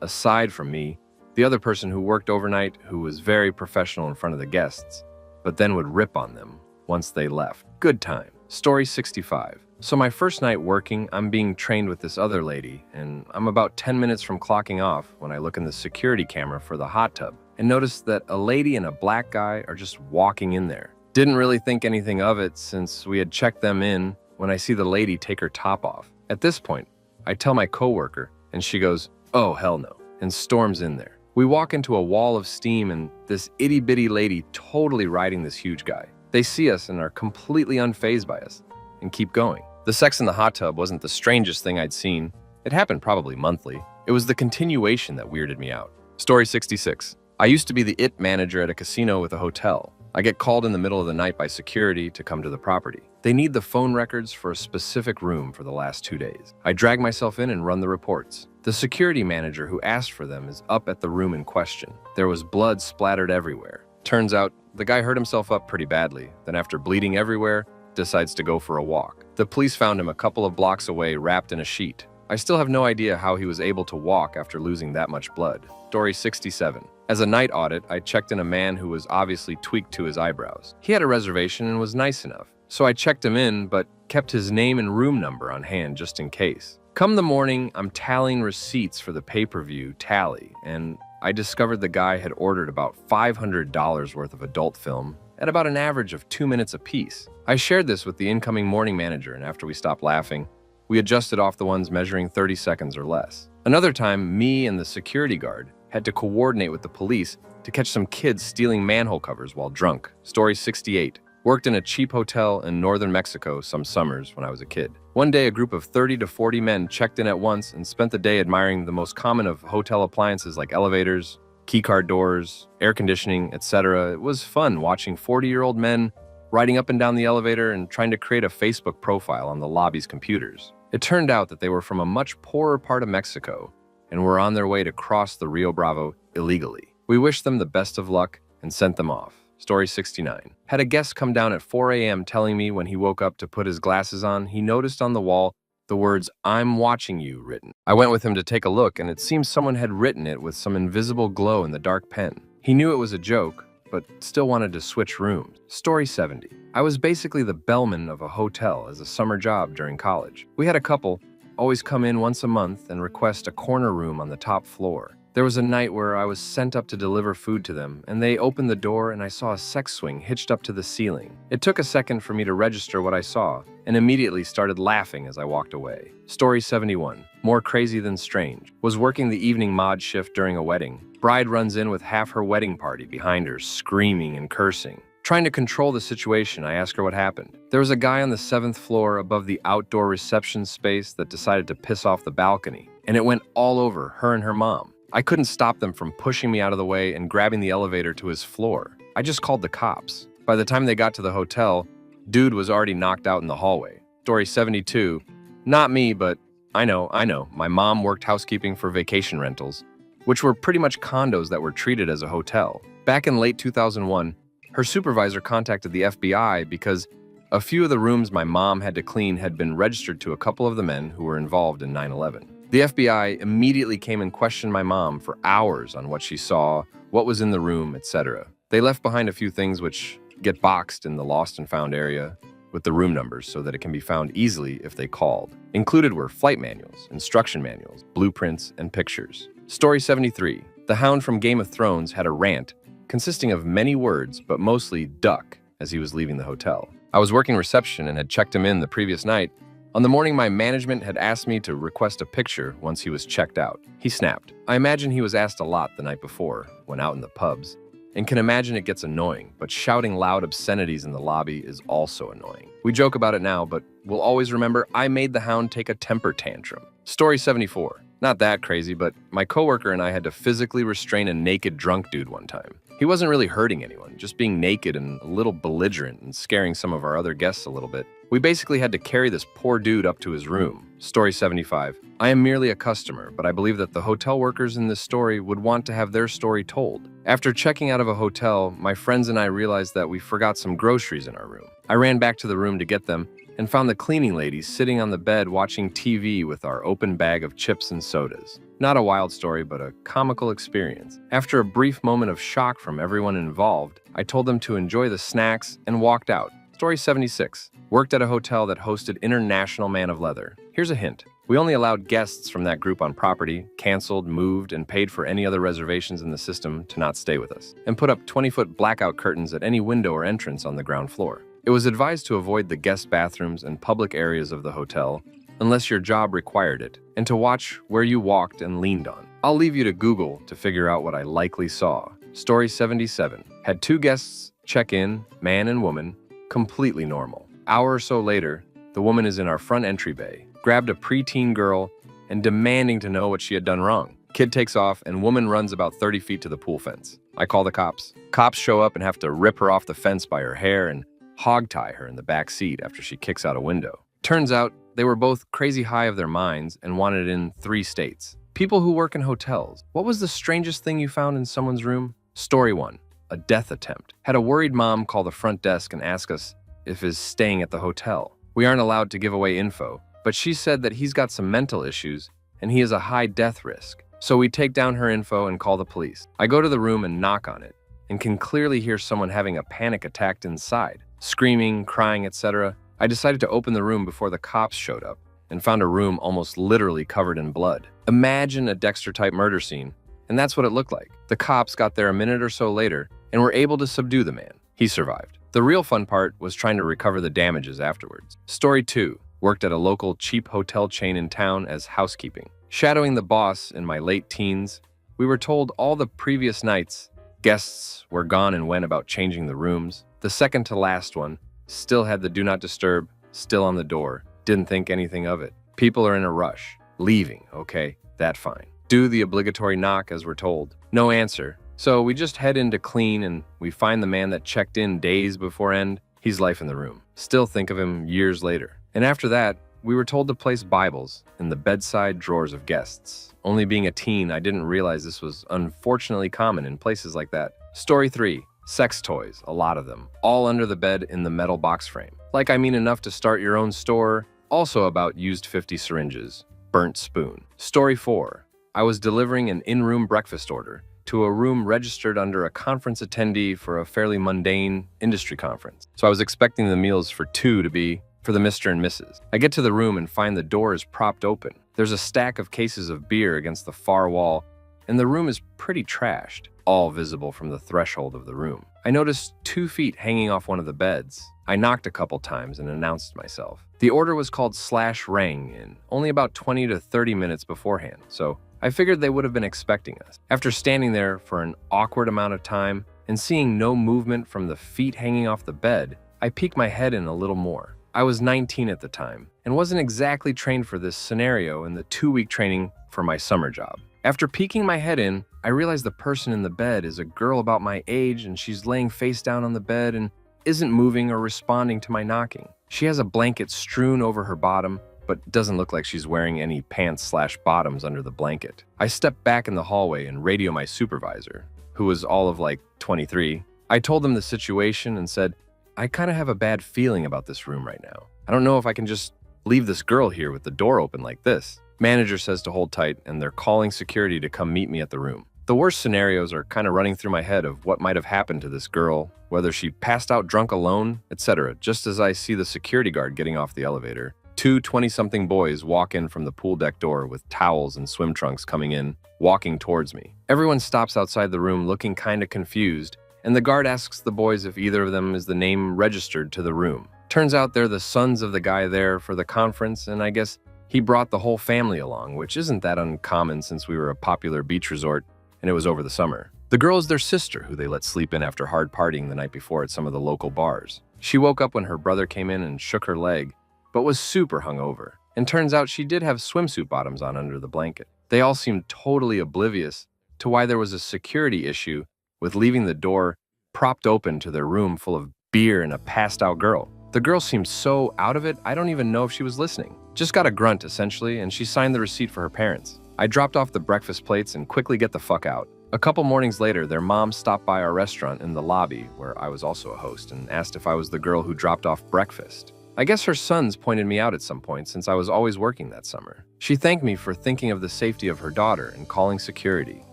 Aside from me, the other person who worked overnight who was very professional in front of the guests, but then would rip on them once they left. Good time. Story 65. So my first night working, I'm being trained with this other lady, and I'm about 10 minutes from clocking off when I look in the security camera for the hot tub and notice that a lady and a black guy are just walking in there. Didn't really think anything of it since we had checked them in when I see the lady take her top off. At this point, I tell my coworker, and she goes, "Oh, hell no," and storms in there. We walk into a wall of steam and this itty-bitty lady totally riding this huge guy. They see us and are completely unfazed by us and keep going. The sex in the hot tub wasn't the strangest thing I'd seen. It happened probably monthly. It was the continuation that weirded me out. Story 66. I used to be the IT manager at a casino with a hotel. I get called in the middle of the night by security to come to the property. They need the phone records for a specific room for the last 2 days. I drag myself in and run the reports. The security manager who asked for them is up at the room in question. There was blood splattered everywhere. Turns out, the guy hurt himself up pretty badly, then after bleeding everywhere, decides to go for a walk. The police found him a couple of blocks away wrapped in a sheet. I still have no idea how he was able to walk after losing that much blood. Story 67. As a night audit, I checked in a man who was obviously tweaked to his eyebrows. He had a reservation and was nice enough, so I checked him in but kept his name and room number on hand just in case. Come the morning, I'm tallying receipts for the pay-per-view tally, and I discovered the guy had ordered about $500 worth of adult film at about an average of 2 minutes apiece. I shared this with the incoming morning manager, and after we stopped laughing, we adjusted off the ones measuring 30 seconds or less. Another time, me and the security guard had to coordinate with the police to catch some kids stealing manhole covers while drunk. Story 68. Worked in a cheap hotel in northern Mexico some summers when I was a kid. One day, a group of 30 to 40 men checked in at once and spent the day admiring the most common of hotel appliances like elevators, keycard doors, air conditioning, etc. It was fun watching 40-year-old men riding up and down the elevator and trying to create a Facebook profile on the lobby's computers. It turned out that they were from a much poorer part of Mexico and were on their way to cross the Rio Bravo illegally. We wished them the best of luck and sent them off. Story 69. Had a guest come down at 4 a.m. telling me when he woke up to put his glasses on, he noticed on the wall the words, "I'm watching you," written. I went with him to take a look, and it seems someone had written it with some invisible glow in the dark pen. He knew it was a joke, but still wanted to switch rooms. Story 70. I was basically the bellman of a hotel as a summer job during college. We had a couple always come in once a month and request a corner room on the top floor. There was a night where I was sent up to deliver food to them, and they opened the door and I saw a sex swing hitched up to the ceiling. It took a second for me to register what I saw, and immediately started laughing as I walked away. Story 71. More crazy than strange. Was working the evening mod shift during a wedding. Bride runs in with half her wedding party behind her, screaming and cursing. Trying to control the situation, I asked her what happened. There was a guy on the 7th floor above the outdoor reception space that decided to piss off the balcony, and it went all over her and her mom. I couldn't stop them from pushing me out of the way and grabbing the elevator to his floor. I just called the cops. By the time they got to the hotel, dude was already knocked out in the hallway. Story 72. Not me, but I know. My mom worked housekeeping for vacation rentals, which were pretty much condos that were treated as a hotel. Back in late 2001, her supervisor contacted the FBI because a few of the rooms my mom had to clean had been registered to a couple of the men who were involved in 9/11. The FBI immediately came and questioned my mom for hours on what she saw, what was in the room, etc. They left behind a few things which get boxed in the lost and found area with the room numbers so that it can be found easily if they called. Included were flight manuals, instruction manuals, blueprints, and pictures. Story 73. The Hound from Game of Thrones had a rant consisting of many words, but mostly duck, as he was leaving the hotel. I was working reception and had checked him in the previous night. On the morning, my management had asked me to request a picture once he was checked out. He snapped. I imagine he was asked a lot the night before, when out in the pubs, and can imagine it gets annoying, but shouting loud obscenities in the lobby is also annoying. We joke about it now, but we'll always remember I made the Hound take a temper tantrum. Story 74. Not that crazy, but my coworker and I had to physically restrain a naked drunk dude one time. He wasn't really hurting anyone, just being naked and a little belligerent and scaring some of our other guests a little bit. We basically had to carry this poor dude up to his room. Story 75. I am merely a customer, but I believe that the hotel workers in this story would want to have their story told. After checking out of a hotel, my friends and I realized that we forgot some groceries in our room. I ran back to the room to get them and found the cleaning lady sitting on the bed watching TV with our open bag of chips and sodas. Not a wild story, but a comical experience. After a brief moment of shock from everyone involved, I told them to enjoy the snacks and walked out. Story 76. Worked at a hotel that hosted International Man of Leather. Here's a hint. We only allowed guests from that group on property, canceled, moved, and paid for any other reservations in the system to not stay with us, and put up 20-foot blackout curtains at any window or entrance on the ground floor. It was advised to avoid the guest bathrooms and public areas of the hotel unless your job required it, and to watch where you walked and leaned on. I'll leave you to Google to figure out what I likely saw. Story 77. Had two guests check in, man and woman, completely normal. Hour or so later, the woman is in our front entry bay, grabbed a preteen girl, and demanding to know what she had done wrong. Kid takes off, and woman runs about 30 feet to the pool fence. I call the cops. Cops show up and have to rip her off the fence by her hair and hog-tie her in the back seat after she kicks out a window. Turns out, they were both crazy high of their minds and wanted in 3 states. People who work in hotels. What was the strangest thing you found in someone's room? Story 1. A death attempt. Had a worried mom call the front desk and ask us if he's staying at the hotel. We aren't allowed to give away info, but she said that he's got some mental issues and he is a high death risk. So we take down her info and call the police. I go to the room and knock on it and can clearly hear someone having a panic attack inside, screaming, crying, etc. I decided to open the room before the cops showed up and found a room almost literally covered in blood. Imagine a Dexter-type murder scene, and that's what it looked like. The cops got there a minute or so later and were able to subdue the man. He survived. The real fun part was trying to recover the damages afterwards. Story 2. Worked at a local cheap hotel chain in town as housekeeping. Shadowing the boss in my late teens, we were told all the previous nights guests were gone and went about changing the rooms. The second to last one still had the do not disturb still on the door. Didn't think anything of it. People are in a rush. Leaving, okay, that fine. Do the obligatory knock as we're told. No answer. So we just head in to clean and we find the man that checked in days before end. He's life in the room. Still think of him years later. And after that, we were told to place Bibles in the bedside drawers of guests. Only being a teen, I didn't realize this was unfortunately common in places like that. Story 3. Sex toys, a lot of them, all under the bed in the metal box frame. Like I mean enough to start your own store. Also about used 50 syringes, burnt spoon. Story 4. I was delivering an in-room breakfast order to a room registered under a conference attendee for a fairly mundane industry conference. So I was expecting the meals for two to be for the Mr. and Mrs. I get to the room and find the door is propped open. There's a stack of cases of beer against the far wall, and the room is pretty trashed, all visible from the threshold of the room. I noticed 2 feet hanging off one of the beds. I knocked a couple times and announced myself. The order was called /rang in only about 20 to 30 minutes beforehand, so I figured they would have been expecting us. After standing there for an awkward amount of time and seeing no movement from the feet hanging off the bed, I peeked my head in a little more. I was 19 at the time and wasn't exactly trained for this scenario in the 2-week training for my summer job. After peeking my head in, I realized the person in the bed is a girl about my age, and she's laying face down on the bed and isn't moving or responding to my knocking. She has a blanket strewn over her bottom, but doesn't look like she's wearing any pants/bottoms under the blanket. I stepped back in the hallway and radio my supervisor, who was all of like 23. I told him the situation and said, I kind of have a bad feeling about this room right now. I don't know if I can just leave this girl here with the door open like this. Manager says to hold tight, and they're calling security to come meet me at the room. The worst scenarios are kind of running through my head of what might have happened to this girl, whether she passed out drunk alone, etc. Just as I see the security guard getting off the elevator, 2 20-something boys walk in from the pool deck door with towels and swim trunks coming in, walking towards me. Everyone stops outside the room looking kind of confused, and the guard asks the boys if either of them is the name registered to the room. Turns out they're the sons of the guy there for the conference, and I guess he brought the whole family along, which isn't that uncommon since we were a popular beach resort and it was over the summer. The girl is their sister, who they let sleep in after hard partying the night before at some of the local bars. She woke up when her brother came in and shook her leg, but was super hungover. And turns out she did have swimsuit bottoms on under the blanket. They all seemed totally oblivious to why there was a security issue with leaving the door propped open to their room full of beer and a passed out girl. The girl seemed so out of it, I don't even know if she was listening. Just got a grunt, essentially, and she signed the receipt for her parents. I dropped off the breakfast plates and quickly get the fuck out. A couple mornings later, their mom stopped by our restaurant in the lobby, where I was also a host, and asked if I was the girl who dropped off breakfast. I guess her sons pointed me out at some point since I was always working that summer. She thanked me for thinking of the safety of her daughter and calling security.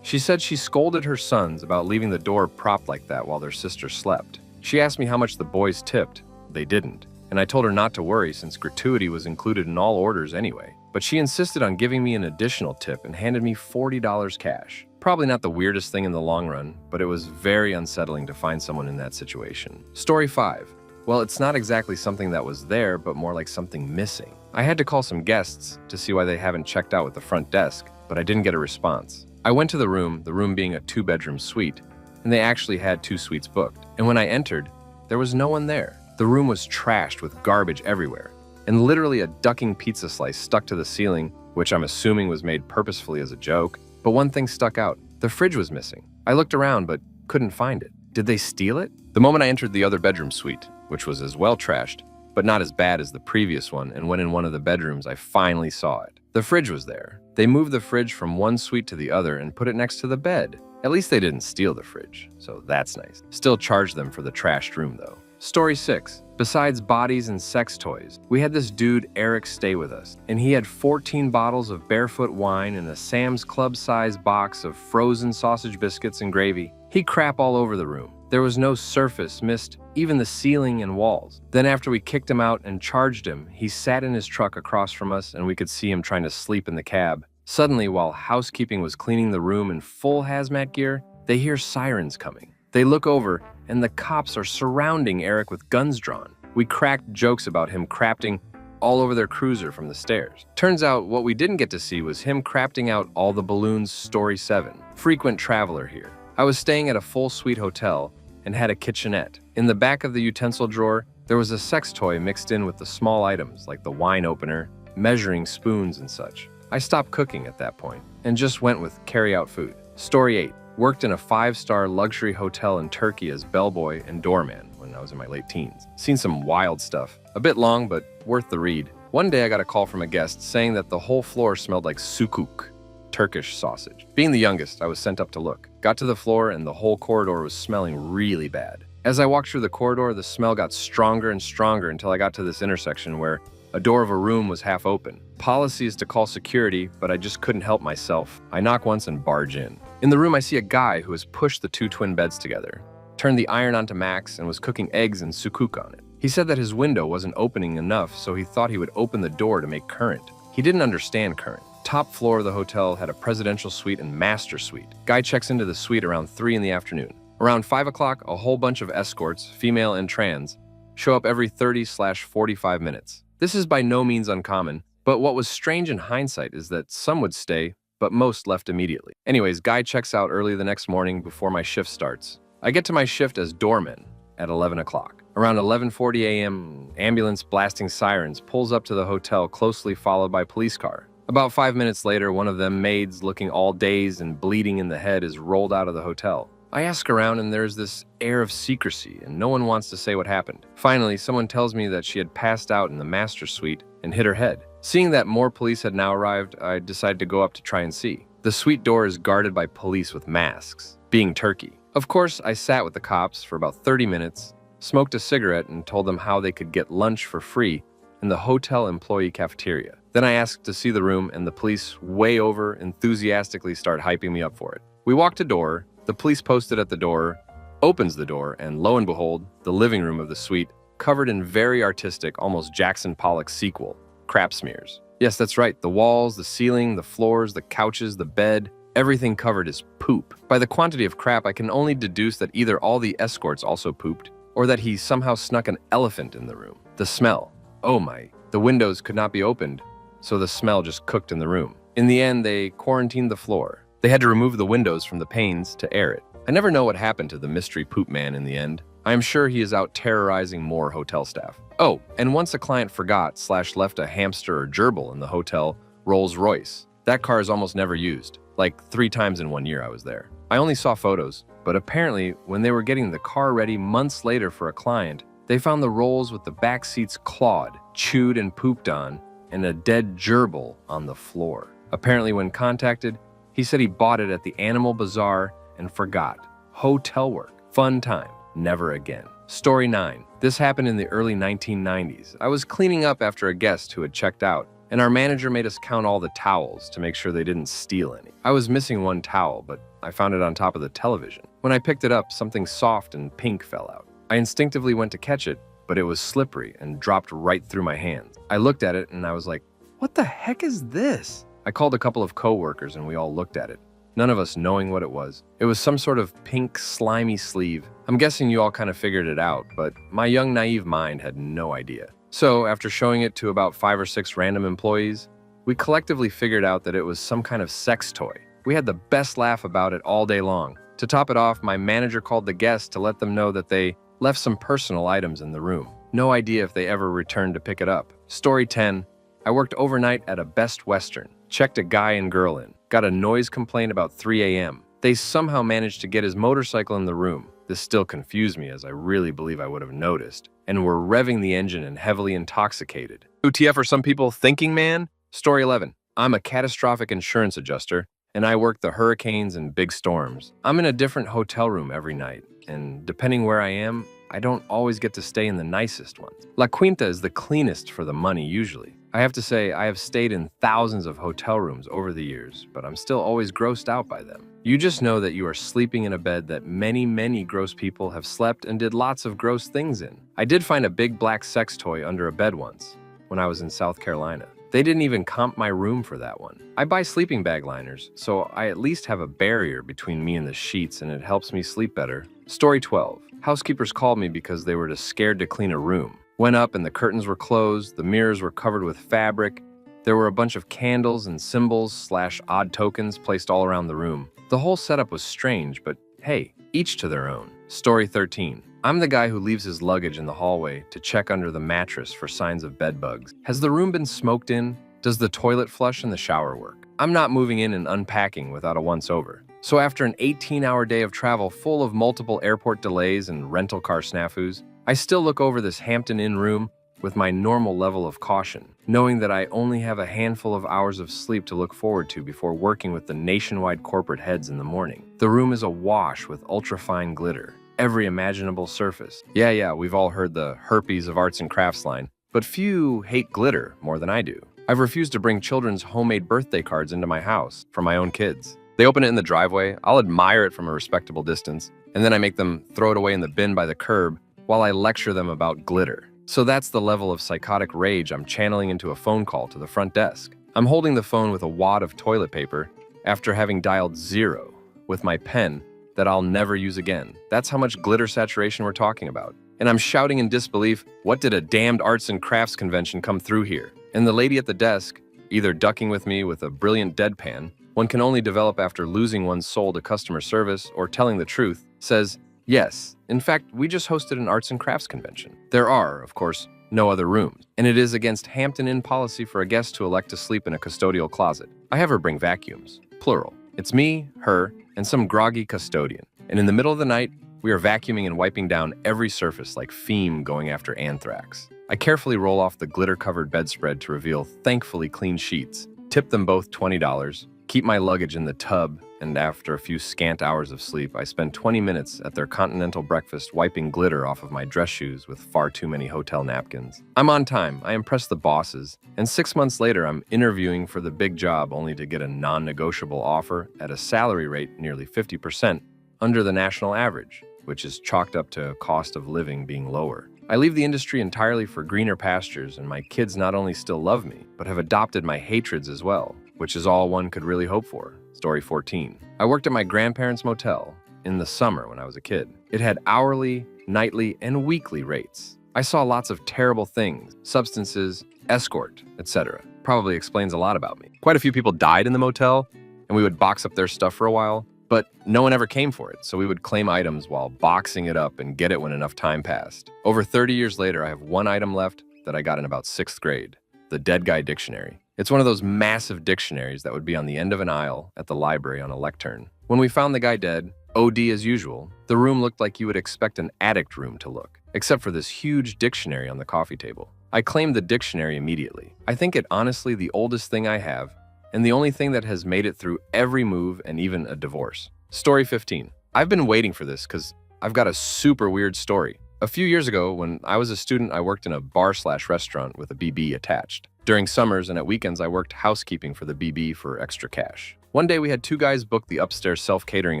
She said she scolded her sons about leaving the door propped like that while their sister slept. She asked me how much the boys tipped. They didn't. And I told her not to worry since gratuity was included in all orders anyway. But she insisted on giving me an additional tip and handed me $40 cash. Probably not the weirdest thing in the long run, but it was very unsettling to find someone in that situation. Story 5. Well, it's not exactly something that was there, but more like something missing. I had to call some guests to see why they haven't checked out with the front desk, but I didn't get a response. I went to the room being a 2-bedroom suite, and they actually had 2 suites booked. And when I entered, there was no one there. The room was trashed with garbage everywhere, and literally a ducking pizza slice stuck to the ceiling, which I'm assuming was made purposefully as a joke. But one thing stuck out. The fridge was missing. I looked around, but couldn't find it. Did they steal it? The moment I entered the other bedroom suite, which was as well trashed, but not as bad as the previous one, and went in one of the bedrooms, I finally saw it. The fridge was there. They moved the fridge from one suite to the other and put it next to the bed. At least they didn't steal the fridge, so that's nice. Still charged them for the trashed room, though. Story 6. Besides bodies and sex toys, we had this dude, Eric, stay with us, and he had 14 bottles of barefoot wine and a Sam's Club-sized box of frozen sausage biscuits and gravy. He crap all over the room. There was no surface, missed even the ceiling and walls. Then after we kicked him out and charged him, he sat in his truck across from us and we could see him trying to sleep in the cab. Suddenly, while housekeeping was cleaning the room in full hazmat gear, they hear sirens coming. They look over, and the cops are surrounding Eric with guns drawn. We cracked jokes about him crafting all over their cruiser from the stairs. Turns out what we didn't get to see was him crafting out all the balloons. Story 7. Frequent traveler here. I was staying at a full suite hotel and had a kitchenette. In the back of the utensil drawer, there was a sex toy mixed in with the small items like the wine opener, measuring spoons, and such. I stopped cooking at that point and just went with carry-out food. Story 8. Worked in a 5-star luxury hotel in Turkey as bellboy and doorman when I was in my late teens. Seen some wild stuff. A bit long, but worth the read. One day I got a call from a guest saying that the whole floor smelled like sukuk, Turkish sausage. Being the youngest, I was sent up to look. Got to the floor and the whole corridor was smelling really bad. As I walked through the corridor, the smell got stronger and stronger until I got to this intersection where a door of a room was half open. Policy is to call security, but I just couldn't help myself. I knock once and barge in. In the room, I see a guy who has pushed the two twin beds together, turned the iron onto max, and was cooking eggs and sukuk on it. He said that his window wasn't opening enough, so he thought he would open the door to make current. He didn't understand current. Top floor of the hotel had a presidential suite and master suite. Guy checks into the suite around 3 in the afternoon. Around 5 o'clock, a whole bunch of escorts, female and trans, show up every 30/45 minutes. This is by no means uncommon, but what was strange in hindsight is that some would stay, but most left immediately. Anyways, Guy checks out early the next morning before my shift starts. I get to my shift as doorman at 11 o'clock. Around 11:40 a.m., ambulance blasting sirens pulls up to the hotel, closely followed by police car. About 5 minutes later, one of them maids looking all dazed and bleeding in the head is rolled out of the hotel. I ask around and there's this air of secrecy and no one wants to say what happened. Finally, someone tells me that she had passed out in the master suite and hit her head. Seeing that more police had now arrived, I decided to go up to try and see. The suite door is guarded by police with masks, being Turkey. Of course, I sat with the cops for about 30 minutes, smoked a cigarette and told them how they could get lunch for free in the hotel employee cafeteria. Then I asked to see the room and the police way over enthusiastically start hyping me up for it. We walked a door, the police posted at the door, opens the door, and lo and behold, the living room of the suite, covered in very artistic, almost Jackson Pollock sequel, crap smears. Yes, that's right, the walls, the ceiling, the floors, the couches, the bed, everything covered is poop. By the quantity of crap, I can only deduce that either all the escorts also pooped, or that he somehow snuck an elephant in the room. The smell. Oh my. The windows could not be opened, so the smell just cooked in the room. In the end, they quarantined the floor. They had to remove the windows from the panes to air it. I never know what happened to the mystery poop man in the end. I am sure he is out terrorizing more hotel staff. Oh, and once a client forgot/left a hamster or gerbil in the hotel Rolls Royce. That car is almost never used. Like 3 times in 1 year I was there. I only saw photos, but apparently when they were getting the car ready months later for a client, they found the rolls with the back seats clawed, chewed and pooped on, and a dead gerbil on the floor. Apparently when contacted, he said he bought it at the Animal Bazaar and forgot. Hotel work. Fun time. Never again. Story 9. This happened in the early 1990s. I was cleaning up after a guest who had checked out, and our manager made us count all the towels to make sure they didn't steal any. I was missing one towel, but I found it on top of the television. When I picked it up, something soft and pink fell out. I instinctively went to catch it, but it was slippery and dropped right through my hands. I looked at it and I was like, what the heck is this? I called a couple of coworkers and we all looked at it, none of us knowing what it was. It was some sort of pink, slimy sleeve. I'm guessing you all kind of figured it out, but my young, naive mind had no idea. So, after showing it to about 5 or 6 random employees, we collectively figured out that it was some kind of sex toy. We had the best laugh about it all day long. To top it off, my manager called the guests to let them know that they left some personal items in the room. No idea if they ever returned to pick it up. Story 10. I worked overnight at a Best Western. Checked a guy and girl in. Got a noise complaint about 3 a.m. They somehow managed to get his motorcycle in the room. This still confused me, as I really believe I would have noticed, and were revving the engine and heavily intoxicated. UTF are some people thinking, man? Story 11. I'm a catastrophic insurance adjuster, and I work the hurricanes and big storms. I'm in a different hotel room every night, and depending where I am, I don't always get to stay in the nicest ones. La Quinta is the cleanest for the money usually. I have to say, I have stayed in thousands of hotel rooms over the years, but I'm still always grossed out by them. You just know that you are sleeping in a bed that many, many gross people have slept and did lots of gross things in. I did find a big black sex toy under a bed once, when I was in South Carolina. They didn't even comp my room for that one. I buy sleeping bag liners, so I at least have a barrier between me and the sheets and it helps me sleep better. Story 12. Housekeepers called me because they were just scared to clean a room. Went up and the curtains were closed, the mirrors were covered with fabric. There were a bunch of candles and symbols/odd tokens placed all around the room. The whole setup was strange, but hey, each to their own. Story 13. I'm the guy who leaves his luggage in the hallway to check under the mattress for signs of bed bugs. Has the room been smoked in? Does the toilet flush and the shower work? I'm not moving in and unpacking without a once-over. So after an 18-hour day of travel full of multiple airport delays and rental car snafus, I still look over this Hampton Inn room with my normal level of caution, knowing that I only have a handful of hours of sleep to look forward to before working with the nationwide corporate heads in the morning. The room is awash with ultrafine glitter, every imaginable surface. Yeah, we've all heard the herpes of arts and crafts line, but few hate glitter more than I do. I've refused to bring children's homemade birthday cards into my house for my own kids. They open it in the driveway, I'll admire it from a respectable distance, and then I make them throw it away in the bin by the curb while I lecture them about glitter. So that's the level of psychotic rage I'm channeling into a phone call to the front desk. I'm holding the phone with a wad of toilet paper after having dialed 0 with my pen that I'll never use again. That's how much glitter saturation we're talking about. And I'm shouting in disbelief, what did a damned arts and crafts convention come through here? And the lady at the desk, either ducking with me with a brilliant deadpan, one can only develop after losing one's soul to customer service or telling the truth, says, yes, in fact, we just hosted an arts and crafts convention. There are, of course, no other rooms, and it is against Hampton Inn policy for a guest to elect to sleep in a custodial closet. I have her bring vacuums, plural. It's me, her, and some groggy custodian. And in the middle of the night, we are vacuuming and wiping down every surface like Fiend going after anthrax. I carefully roll off the glitter-covered bedspread to reveal thankfully clean sheets, tip them both $20, keep my luggage in the tub, and after a few scant hours of sleep, I spend 20 minutes at their continental breakfast wiping glitter off of my dress shoes with far too many hotel napkins. I'm on time, I impress the bosses, and 6 months later I'm interviewing for the big job only to get a non-negotiable offer at a salary rate nearly 50% under the national average, which is chalked up to cost of living being lower. I leave the industry entirely for greener pastures, and my kids not only still love me, but have adopted my hatreds as well, which is all one could really hope for. Story 14. I worked at my grandparents' motel in the summer when I was a kid. It had hourly, nightly, and weekly rates. I saw lots of terrible things, substances, escort, etc. Probably explains a lot about me. Quite a few people died in the motel, and we would box up their stuff for a while, but no one ever came for it, so we would claim items while boxing it up and get it when enough time passed. Over 30 years later, I have one item left that I got in about 6th grade, the Dead Guy Dictionary. It's one of those massive dictionaries that would be on the end of an aisle at the library on a lectern. When we found the guy dead, OD as usual, the room looked like you would expect an addict room to look, except for this huge dictionary on the coffee table. I claimed the dictionary immediately. I think it honestly the oldest thing I have, and the only thing that has made it through every move and even a divorce. Story 15. I've been waiting for this because I've got a super weird story. A few years ago, when I was a student, I worked in a bar/restaurant with a BB attached. During summers and at weekends, I worked housekeeping for the BB for extra cash. One day, we had 2 guys book the upstairs self-catering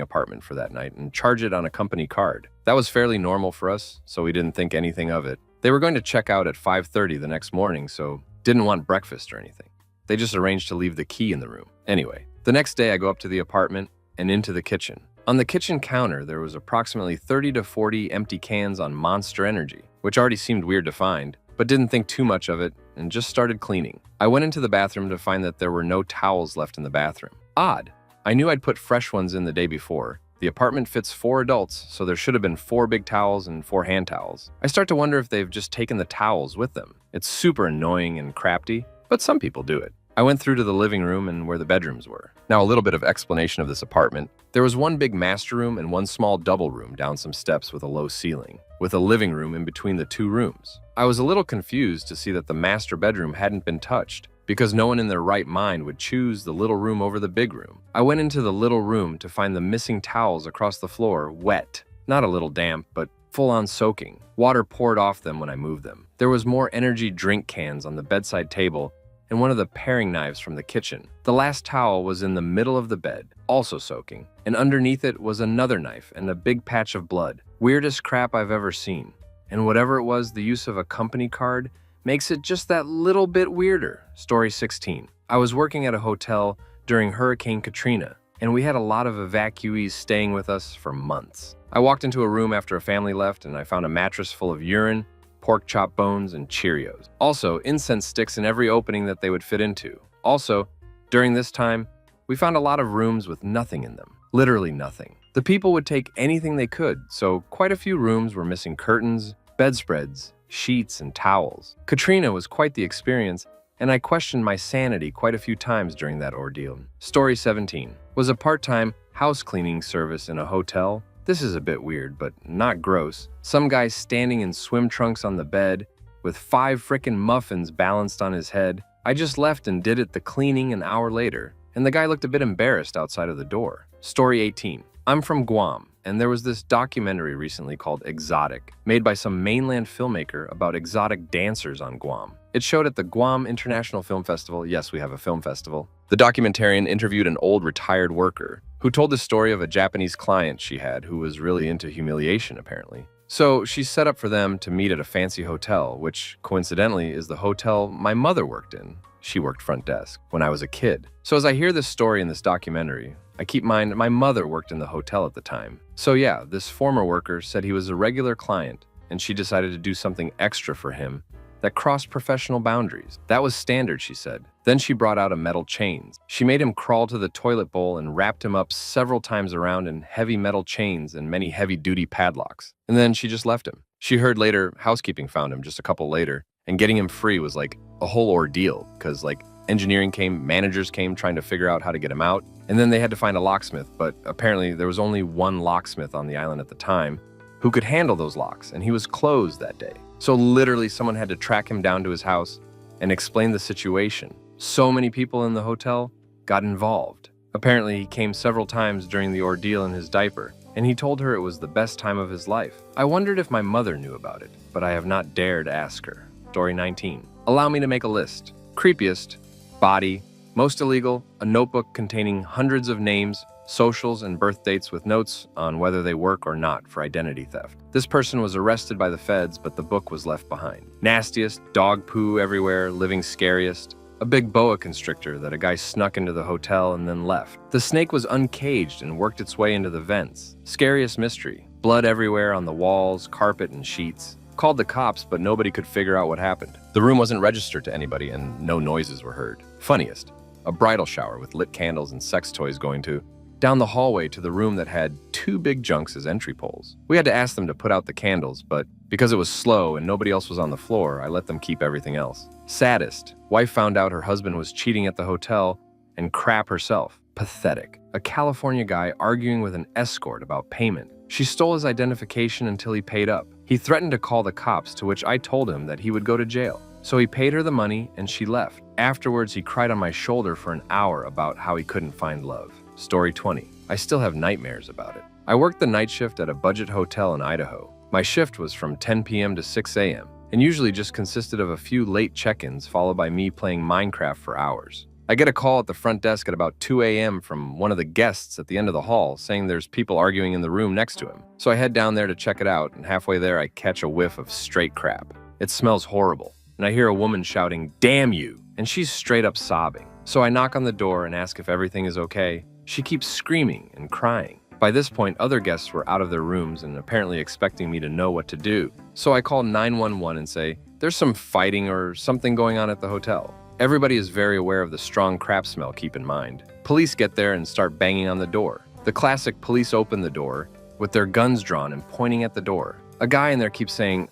apartment for that night and charge it on a company card. That was fairly normal for us, so we didn't think anything of it. They were going to check out at 5:30 the next morning, so didn't want breakfast or anything. They just arranged to leave the key in the room. Anyway, the next day I go up to the apartment and into the kitchen. On the kitchen counter, there was approximately 30 to 40 empty cans on Monster Energy, which already seemed weird to find, but didn't think too much of it and just started cleaning. I went into the bathroom to find that there were no towels left in the bathroom. Odd. I knew I'd put fresh ones in the day before. The apartment fits 4 adults, so there should have been 4 big towels and 4 hand towels. I start to wonder if they've just taken the towels with them. It's super annoying and crafty, but some people do it. I went through to the living room and where the bedrooms were. Now, a little bit of explanation of this apartment. There was one big master room and one small double room down some steps with a low ceiling, with a living room in between the 2 rooms. I was a little confused to see that the master bedroom hadn't been touched, because no one in their right mind would choose the little room over the big room. I went into the little room to find the missing towels across the floor wet. Not a little damp, but full-on soaking. Water poured off them when I moved them. There was more energy drink cans on the bedside table and one of the paring knives from the kitchen. The last towel was in the middle of the bed, also soaking, and underneath it was another knife and a big patch of blood. Weirdest crap I've ever seen. And whatever it was, the use of a company card makes it just that little bit weirder. Story 16. I was working at a hotel during Hurricane Katrina, and we had a lot of evacuees staying with us for months. I walked into a room after a family left, and I found a mattress full of urine, pork chop bones, and Cheerios. Also, incense sticks in every opening that they would fit into. Also, during this time, we found a lot of rooms with nothing in them. Literally nothing. The people would take anything they could, so quite a few rooms were missing curtains, bedspreads, sheets, and towels. Katrina was quite the experience, and I questioned my sanity quite a few times during that ordeal. Story 17. Was a part-time house cleaning service in a hotel. This is a bit weird, but not gross. Some guy standing in swim trunks on the bed, with 5 frickin' muffins balanced on his head. I just left and did the cleaning an hour later, and the guy looked a bit embarrassed outside of the door. Story 18. I'm from Guam, and there was this documentary recently called Exotic, made by some mainland filmmaker about exotic dancers on Guam. It showed at the Guam International Film Festival. Yes, we have a film festival. The documentarian interviewed an old retired worker who told the story of a Japanese client she had who was really into humiliation, apparently. So she set up for them to meet at a fancy hotel, which coincidentally is the hotel my mother worked in. She worked front desk when I was a kid. So as I hear this story in this documentary, I keep in mind my mother worked in the hotel at the time. So yeah, this former worker said he was a regular client, and she decided to do something extra for him that crossed professional boundaries. That was standard, she said. Then she brought out a metal chain. She made him crawl to the toilet bowl and wrapped him up several times around in heavy metal chains and many heavy-duty padlocks. And then she just left him. She heard later housekeeping found him just a couple later, and getting him free was like a whole ordeal, because engineering came, managers came trying to figure out how to get him out, and then they had to find a locksmith, but apparently there was only one locksmith on the island at the time who could handle those locks, and he was closed that day. So literally someone had to track him down to his house and explain the situation. So many people in the hotel got involved. Apparently he came several times during the ordeal in his diaper, and he told her it was the best time of his life. I wondered if my mother knew about it, but I have not dared ask her. Story 19. Allow me to make a list. Creepiest, body, most illegal, a notebook containing hundreds of names, socials, and birth dates with notes on whether they work or not for identity theft. This person was arrested by the feds, but the book was left behind. Nastiest, dog poo everywhere, living scariest. A big boa constrictor that a guy snuck into the hotel and then left. The snake was uncaged and worked its way into the vents. Scariest mystery. Blood everywhere on the walls, carpet, and sheets. Called the cops, but nobody could figure out what happened. The room wasn't registered to anybody and no noises were heard. Funniest. A bridal shower with lit candles and sex toys going to down the hallway to the room that had 2 big junks as entry poles. We had to ask them to put out the candles, but because it was slow and nobody else was on the floor, I let them keep everything else. Saddest. Wife found out her husband was cheating at the hotel and crap herself. Pathetic. A California guy arguing with an escort about payment. She stole his identification until he paid up. He threatened to call the cops, to which I told him that he would go to jail. So he paid her the money and she left. Afterwards, he cried on my shoulder for an hour about how he couldn't find love. Story 20. I still have nightmares about it. I worked the night shift at a budget hotel in Idaho. My shift was from 10 p.m. to 6 a.m. and usually just consisted of a few late check-ins followed by me playing Minecraft for hours. I get a call at the front desk at about 2 a.m. from one of the guests at the end of the hall saying there's people arguing in the room next to him. So I head down there to check it out, and halfway there I catch a whiff of straight crap. It smells horrible, and I hear a woman shouting, "Damn you!" and she's straight up sobbing. So I knock on the door and ask if everything is okay. She keeps screaming and crying. By this point, other guests were out of their rooms and apparently expecting me to know what to do. So I call 911 and say, there's some fighting or something going on at the hotel. Everybody is very aware of the strong crap smell, keep in mind. Police get there and start banging on the door. The classic police open the door with their guns drawn and pointing at the door. A guy in there keeps saying,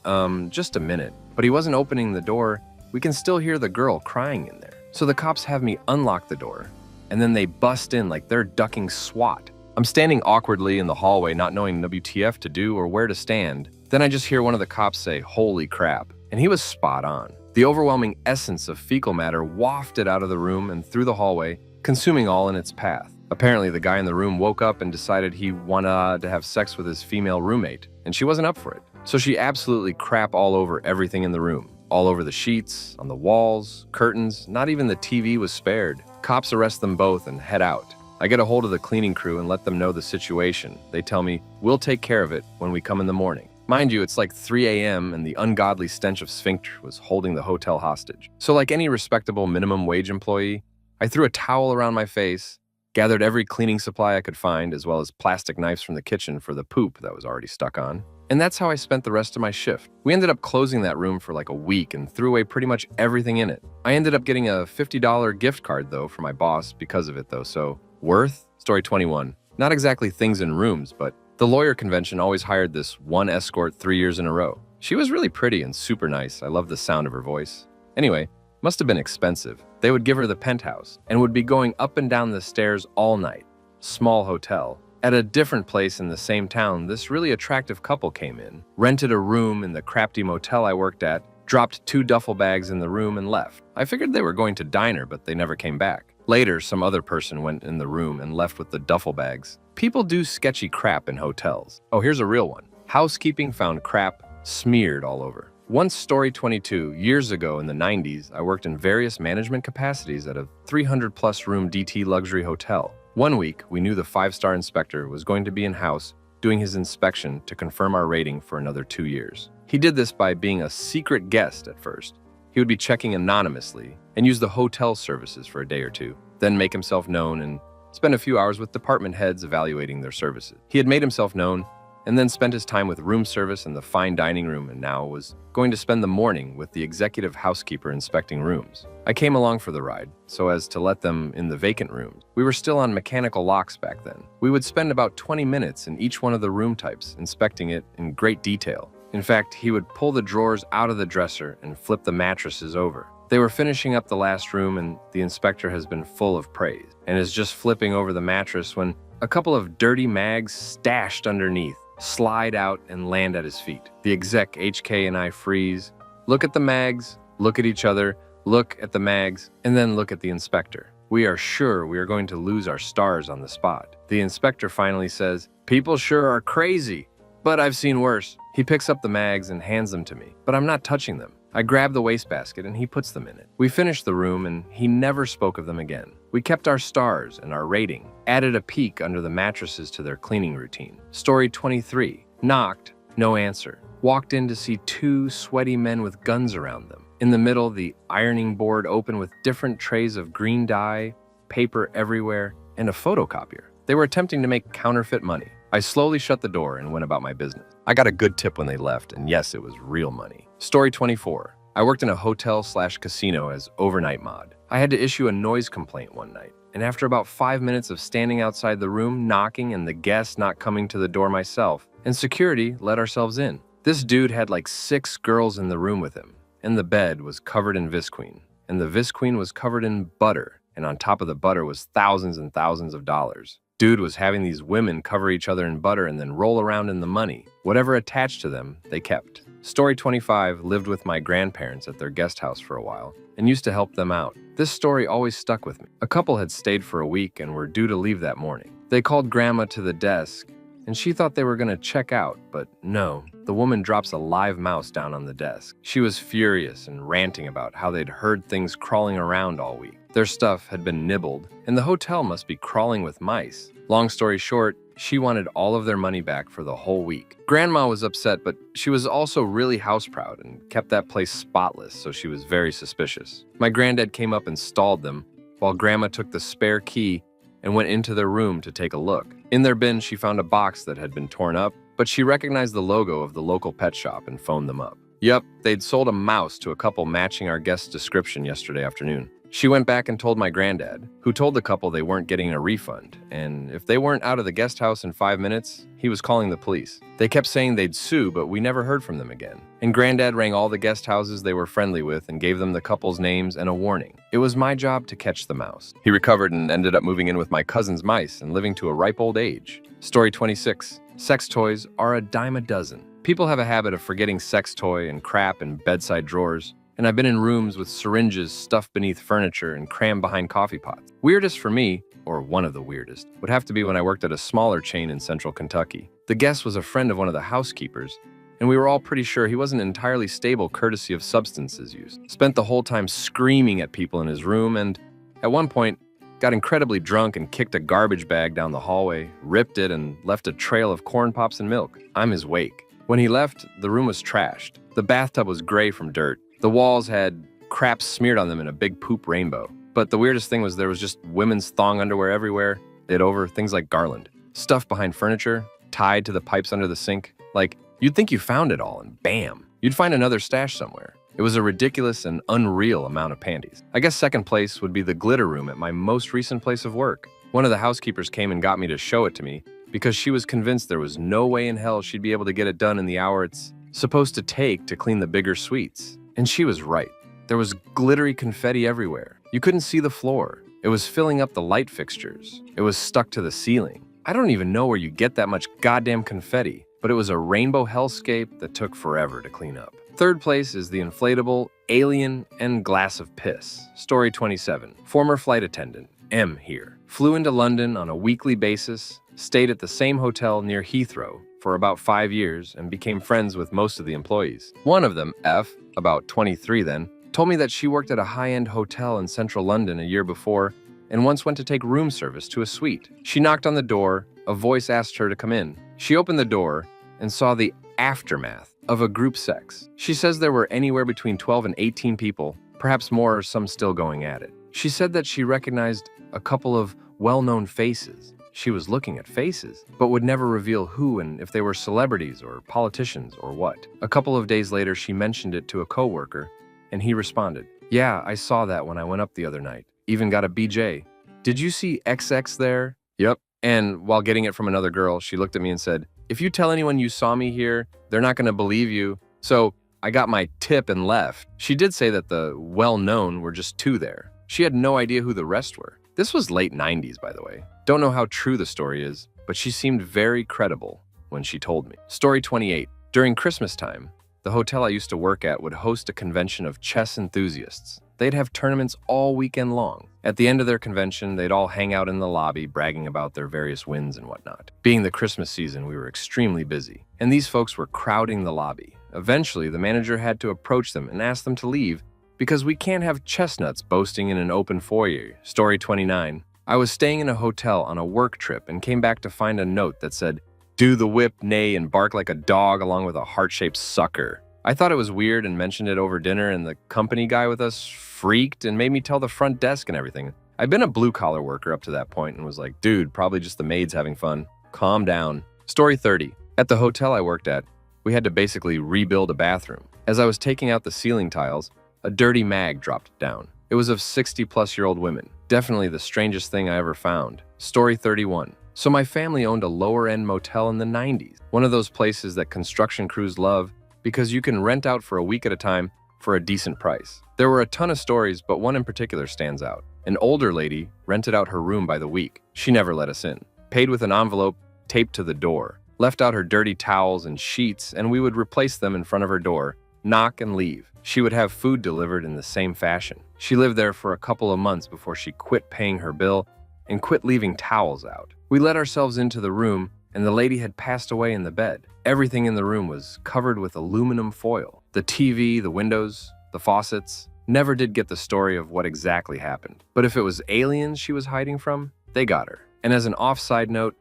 just a minute. But he wasn't opening the door. We can still hear the girl crying in there. So the cops have me unlock the door, and then they bust in like they're ducking SWAT. I'm standing awkwardly in the hallway, not knowing WTF to do or where to stand. Then I just hear one of the cops say, "Holy crap." And he was spot on. The overwhelming essence of fecal matter wafted out of the room and through the hallway, consuming all in its path. Apparently, the guy in the room woke up and decided he wanted to have sex with his female roommate, and she wasn't up for it. So she absolutely crap all over everything in the room. All over the sheets, on the walls, curtains, not even the TV was spared. Cops arrest them both and head out. I get a hold of the cleaning crew and let them know the situation. They tell me, we'll take care of it when we come in the morning. Mind you, it's like 3 a.m. and the ungodly stench of sphincter was holding the hotel hostage. So like any respectable minimum wage employee, I threw a towel around my face, gathered every cleaning supply I could find, as well as plastic knives from the kitchen for the poop that was already stuck on. And that's how I spent the rest of my shift. We ended up closing that room for like a week and threw away pretty much everything in it. I ended up getting a $50 gift card though for my boss because of it though, so worth? Story 21. Not exactly things in rooms, but the lawyer convention always hired this one escort 3 years in a row. She was really pretty and super nice. I loved the sound of her voice. Anyway, must have been expensive. They would give her the penthouse and would be going up and down the stairs all night. Small hotel. At a different place in the same town, this really attractive couple came in, rented a room in the crafty motel I worked at, dropped 2 duffel bags in the room and left. I figured they were going to diner, but they never came back. Later, some other person went in the room and left with the duffel bags. People do sketchy crap in hotels. Oh, here's a real one. Housekeeping found crap smeared all over. Once, story 22, years ago in the 90s, I worked in various management capacities at a 300-plus room DT luxury hotel. One week, we knew the 5-star inspector was going to be in-house doing his inspection to confirm our rating for another 2 years. He did this by being a secret guest at first. He would be checking anonymously and use the hotel services for a day or two, then make himself known and spend a few hours with department heads evaluating their services. He had made himself known and then spent his time with room service in the fine dining room, and now was going to spend the morning with the executive housekeeper inspecting rooms. I came along for the ride, so as to let them in the vacant rooms. We were still on mechanical locks back then. We would spend about 20 minutes in each one of the room types, inspecting it in great detail. In fact, he would pull the drawers out of the dresser and flip the mattresses over. They were finishing up the last room, and the inspector has been full of praise, and is just flipping over the mattress when a couple of dirty mags stashed underneath slide out and land at his feet. The exec, HK, and I freeze, look at the mags, look at each other, look at the mags, and then look at the inspector. We are sure we are going to lose our stars on the spot. The inspector finally says, "People sure are crazy, but I've seen worse." He picks up the mags and hands them to me, but I'm not touching them. I grab the wastebasket and he puts them in it. We finished the room and he never spoke of them again. We kept our stars and our rating, added a peek under the mattresses to their cleaning routine. Story 23. Knocked, no answer. Walked in to see 2 sweaty men with guns around them. In the middle, the ironing board open with different trays of green dye, paper everywhere, and a photocopier. They were attempting to make counterfeit money. I slowly shut the door and went about my business. I got a good tip when they left, and yes, it was real money. Story 24. I worked in a hotel/casino as overnight mod. I had to issue a noise complaint one night, and after about 5 minutes of standing outside the room, knocking, and the guests not coming to the door myself, and security let ourselves in. This dude had like 6 girls in the room with him, and the bed was covered in Visqueen, and the Visqueen was covered in butter, and on top of the butter was thousands and thousands of dollars. Dude was having these women cover each other in butter and then roll around in the money. Whatever attached to them, they kept. Story 25. Lived with my grandparents at their guest house for a while and used to help them out. This story always stuck with me. A couple had stayed for a week and were due to leave that morning. They called Grandma to the desk and she thought they were going to check out, but no. The woman drops a live mouse down on the desk. She was furious and ranting about how they'd heard things crawling around all week. Their stuff had been nibbled, and the hotel must be crawling with mice. Long story short, she wanted all of their money back for the whole week. Grandma was upset, but she was also really house-proud and kept that place spotless, so she was very suspicious. My granddad came up and stalled them, while Grandma took the spare key and went into their room to take a look. In their bin, she found a box that had been torn up, but she recognized the logo of the local pet shop and phoned them up. Yep, they'd sold a mouse to a couple matching our guest's description yesterday afternoon. She went back and told my granddad, who told the couple they weren't getting a refund, and if they weren't out of the guest house in 5 minutes, he was calling the police. They kept saying they'd sue, but we never heard from them again. And Granddad rang all the guest houses they were friendly with and gave them the couple's names and a warning. It was my job to catch the mouse. He recovered and ended up moving in with my cousin's mice and living to a ripe old age. Story 26. Sex toys are a dime a dozen. People have a habit of forgetting sex toy and crap in bedside drawers. And I've been in rooms with syringes stuffed beneath furniture and crammed behind coffee pots. Weirdest for me, or one of the weirdest, would have to be when I worked at a smaller chain in central Kentucky. The guest was a friend of one of the housekeepers, and we were all pretty sure he wasn't entirely stable courtesy of substances used. Spent the whole time screaming at people in his room, and at one point, got incredibly drunk and kicked a garbage bag down the hallway, ripped it, and left a trail of corn pops and milk. I'm his wake. When he left, the room was trashed. The bathtub was gray from dirt. The walls had crap smeared on them in a big poop rainbow. But the weirdest thing was there was just women's thong underwear everywhere, it over things like garland. Stuff behind furniture, tied to the pipes under the sink. Like, you'd think you found it all, and bam, you'd find another stash somewhere. It was a ridiculous and unreal amount of panties. I guess second place would be the glitter room at my most recent place of work. One of the housekeepers came and got me to show it to me because she was convinced there was no way in hell she'd be able to get it done in the hour it's supposed to take to clean the bigger suites. And she was right. There was glittery confetti everywhere. You couldn't see the floor. It was filling up the light fixtures. It was stuck to the ceiling. I don't even know where you get that much goddamn confetti. but it was a rainbow hellscape that took forever to clean up. Third place is the inflatable, alien, and glass of piss. Story 27. Former flight attendant, M here. Flew into London on a weekly basis, stayed at the same hotel near Heathrow for about 5 years, and became friends with most of the employees. One of them, F, about 23 then, told me that she worked at a high-end hotel in central London a year before and once went to take room service to a suite. She knocked on the door, a voice asked her to come in. She opened the door and saw the aftermath of a group sex. She says there were anywhere between 12 and 18 people, perhaps more or some still going at it. She said that she recognized a couple of well-known faces. She was looking at faces, but would never reveal who and if they were celebrities or politicians or what. A couple of days later, she mentioned it to a coworker, and he responded, "Yeah, I saw that when I went up the other night. Even got a BJ. Did you see XX there?" "Yep." And while getting it from another girl, she looked at me and said, "If you tell anyone you saw me here, they're not going to believe you. So I got my tip and left." She did say that the well-known were just 2 there. She had no idea who the rest were. This was late 90s, by the way. Don't know how true the story is, but she seemed very credible when she told me. Story 28. During Christmas time, the hotel I used to work at would host a convention of chess enthusiasts. They'd have tournaments all weekend long. At the end of their convention, they'd all hang out in the lobby, bragging about their various wins and whatnot. Being the Christmas season, we were extremely busy, and these folks were crowding the lobby. Eventually, the manager had to approach them and ask them to leave because we can't have chestnuts boasting in an open foyer. Story 29. I was staying in a hotel on a work trip and came back to find a note that said, "Do the whip, neigh, and bark like a dog," along with a heart-shaped sucker. I thought it was weird and mentioned it over dinner, and the company guy with us freaked and made me tell the front desk and everything. I'd been a blue-collar worker up to that point and was like, "Dude, probably just the maids having fun. Calm down." Story 30. At the hotel I worked at, we had to basically rebuild a bathroom. As I was taking out the ceiling tiles, a dirty mag dropped down. It was of 60-plus-year-old women. Definitely the strangest thing I ever found. Story 31. So my family owned a lower-end motel in the 90s. One of those places that construction crews love because you can rent out for a week at a time for a decent price. There were a ton of stories, but one in particular stands out. An older lady rented out her room by the week. She never let us in. Paid with an envelope taped to the door. Left out her dirty towels and sheets, and we would replace them in front of her door, knock and leave. She would have food delivered in the same fashion. She lived there for a couple of months before she quit paying her bill and quit leaving towels out. We let ourselves into the room, and the lady had passed away in the bed. Everything in the room was covered with aluminum foil. The TV, the windows, the faucets. Never did get the story of what exactly happened. But if it was aliens she was hiding from, they got her. And as an off-side note,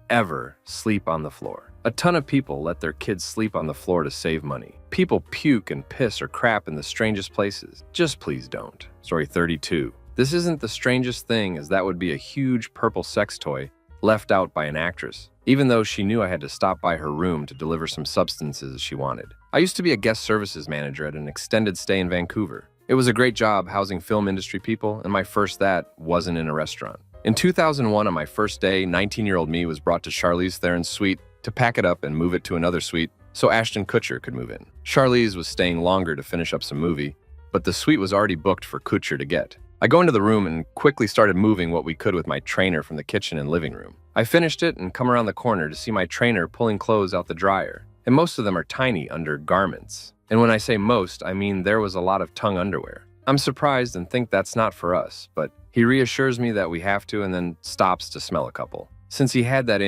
ever sleep on the floor. A ton of people let their kids sleep on the floor to save money. People puke and piss or crap in the strangest places. Just please don't. Story 32. This isn't the strangest thing, as that would be a huge purple sex toy left out by an actress, even though she knew I had to stop by her room to deliver some substances she wanted. I used to be a guest services manager at an extended stay in Vancouver. It was a great job housing film industry people, and my first that wasn't in a restaurant. In 2001, on my first day, 19-year-old me was brought to Charlize Theron's suite to pack it up and move it to another suite so Ashton Kutcher could move in. Charlize was staying longer to finish up some movie, but the suite was already booked for Kutcher to get. I go into the room and quickly started moving what we could with my trainer from the kitchen and living room. I finished it and come around the corner to see my trainer pulling clothes out the dryer, and most of them are tiny undergarments. And when I say most, I mean there was a lot of tongue underwear. I'm surprised and think that's not for us, but he reassures me that we have to and then stops to smell a couple. Since he had that